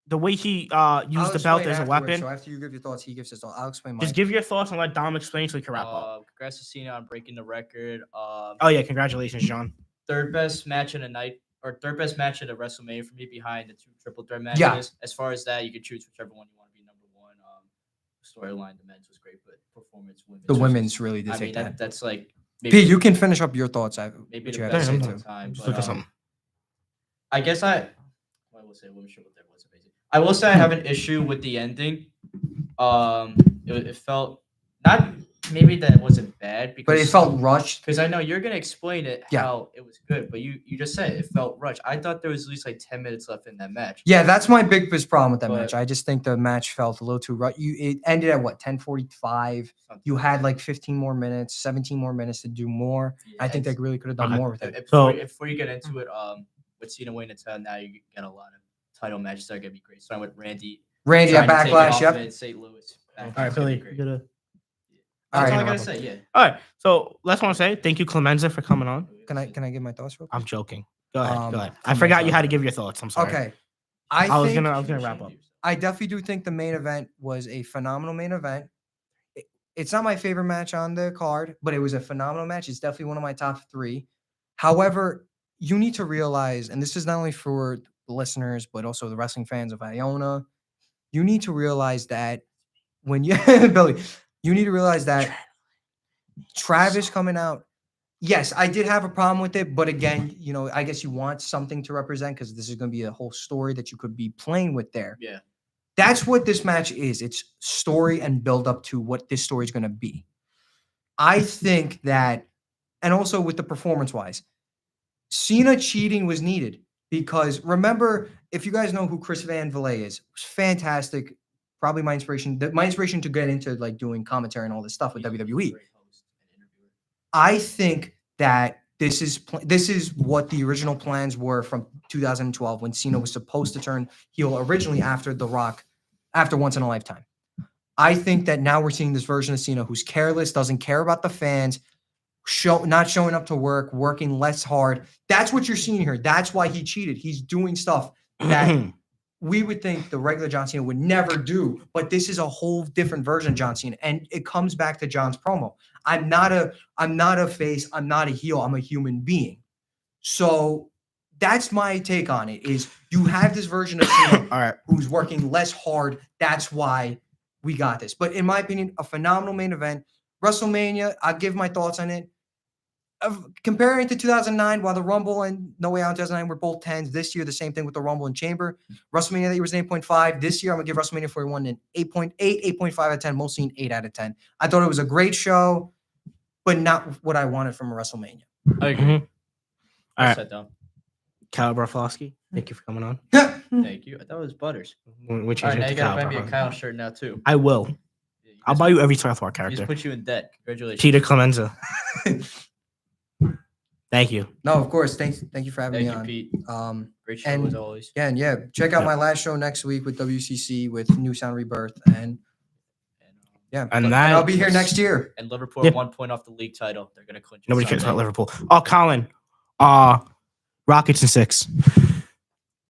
the belt as a weapon. So after you give your thoughts, he gives his thoughts. I'll explain mine. Just give your thoughts and let Dom explain so we can wrap up. Congrats to Cena on breaking the record. Oh yeah, congratulations, John. Third best match in a night, or third best match at a WrestleMania for me behind the 2 triple threat matches. Yeah. As far as that, you could choose whichever one you want to be number one. Storyline, the men's was great, but performance, women's. The women's really did I take mean, that. That's like. Pete, you can finish up your thoughts. Maybe what the you have to best say of too. all time. Just But, look at something. I guess I will say, I'm sure what that was amazing. I will say I have an issue with the ending. It felt not maybe that it wasn't bad because But it felt rushed. because I know you're gonna explain it Yeah. how it was good, but you just said it felt rushed. I thought there was at least like 10 minutes left in that match. Yeah, that's my biggest problem with that But- match. I just think the match felt a little too rushed. It ended at what, 10:45. You had like 15 more minutes, 17 more minutes to do more. I think they really could have done more with it. Before you get into it, with Cena winning the title, now you get a lot of title matches that are gonna be great. Starting with Randy at trying to take it Backlash, off yep. in St. Louis. All right, Philly, you gotta. That's all I no gotta problem. say. Yeah. All right, so let's want to say thank you, Clemenza, for coming on. Can I give my thoughts real quick? I'm joking. Go ahead. Um, Go ahead. I forgot you had to give your thoughts. I'm sorry. Okay. I was think gonna wrap up. I definitely do think the main event was a phenomenal main event. It's not my favorite match on the card, but it was a phenomenal match. It's definitely one of my top 3. However, you need to realize, and this is not only for the listeners, but also the wrestling fans of Iona, you need to realize that when you, Billy, you need to realize that Travis coming out, yes, I did have a problem with it, but again, I guess you want something to represent because this is going to be a whole story that you could be playing with there. Yeah. That's what this match is. It's story and build up to what this story is going to be. I think that, and also with the performance wise, Cena cheating was needed because remember, if you guys know who Chris Van Vliet is, it was fantastic. Probably my inspiration to get into like doing commentary and all this stuff with WWE. I think that this is what the original plans were from 2012 when Cena was supposed to turn heel originally after The Rock, after Once in a Lifetime. I think that now we're seeing this version of Cena who's careless, doesn't care about the fans, not showing up to work, working less hard. That's what you're seeing here. That's why he cheated. He's doing stuff that we would think the regular John Cena would never do, but this is a whole different version of John Cena. And it comes back to John's promo. I'm not a face. I'm not a heel. I'm a human being. So that's my take on it is you have this version of Cena who's working less hard. That's why we got this. But in my opinion, a phenomenal main event. WrestleMania, I'll give my thoughts on it. Comparing to 2009, while the Rumble and No Way Out in 2009 were both 10s, this year the same thing with the Rumble and Chamber. WrestleMania that year was an 8.5. This year I'm going to give WrestleMania 41 an 8.8, 8.5 out of 10, most seen 8 out of 10. I thought it was a great show, but not what I wanted from a WrestleMania. I agree. All right. Set down. Kyle Broflovsky, thank you for coming on. Thank you. I thought it was Butters. We're All right, changing now it you to gotta Kyle buy me a Broflovsky. Kyle shirt now too. I will. I'll buy you every South Park He character. just put you in debt. Congratulations. Peter Clemenza. Thank you. No, of course. Thank you for having Thank me you, on. Pete. Great show And as always. yeah, check out my last show next week with WCC with New Sound Rebirth, and yeah, And I'll be here next year. And Liverpool 1 point off the league title. They're gonna clinch. Nobody cares about Liverpool. Oh, Colin. Rockets in 6.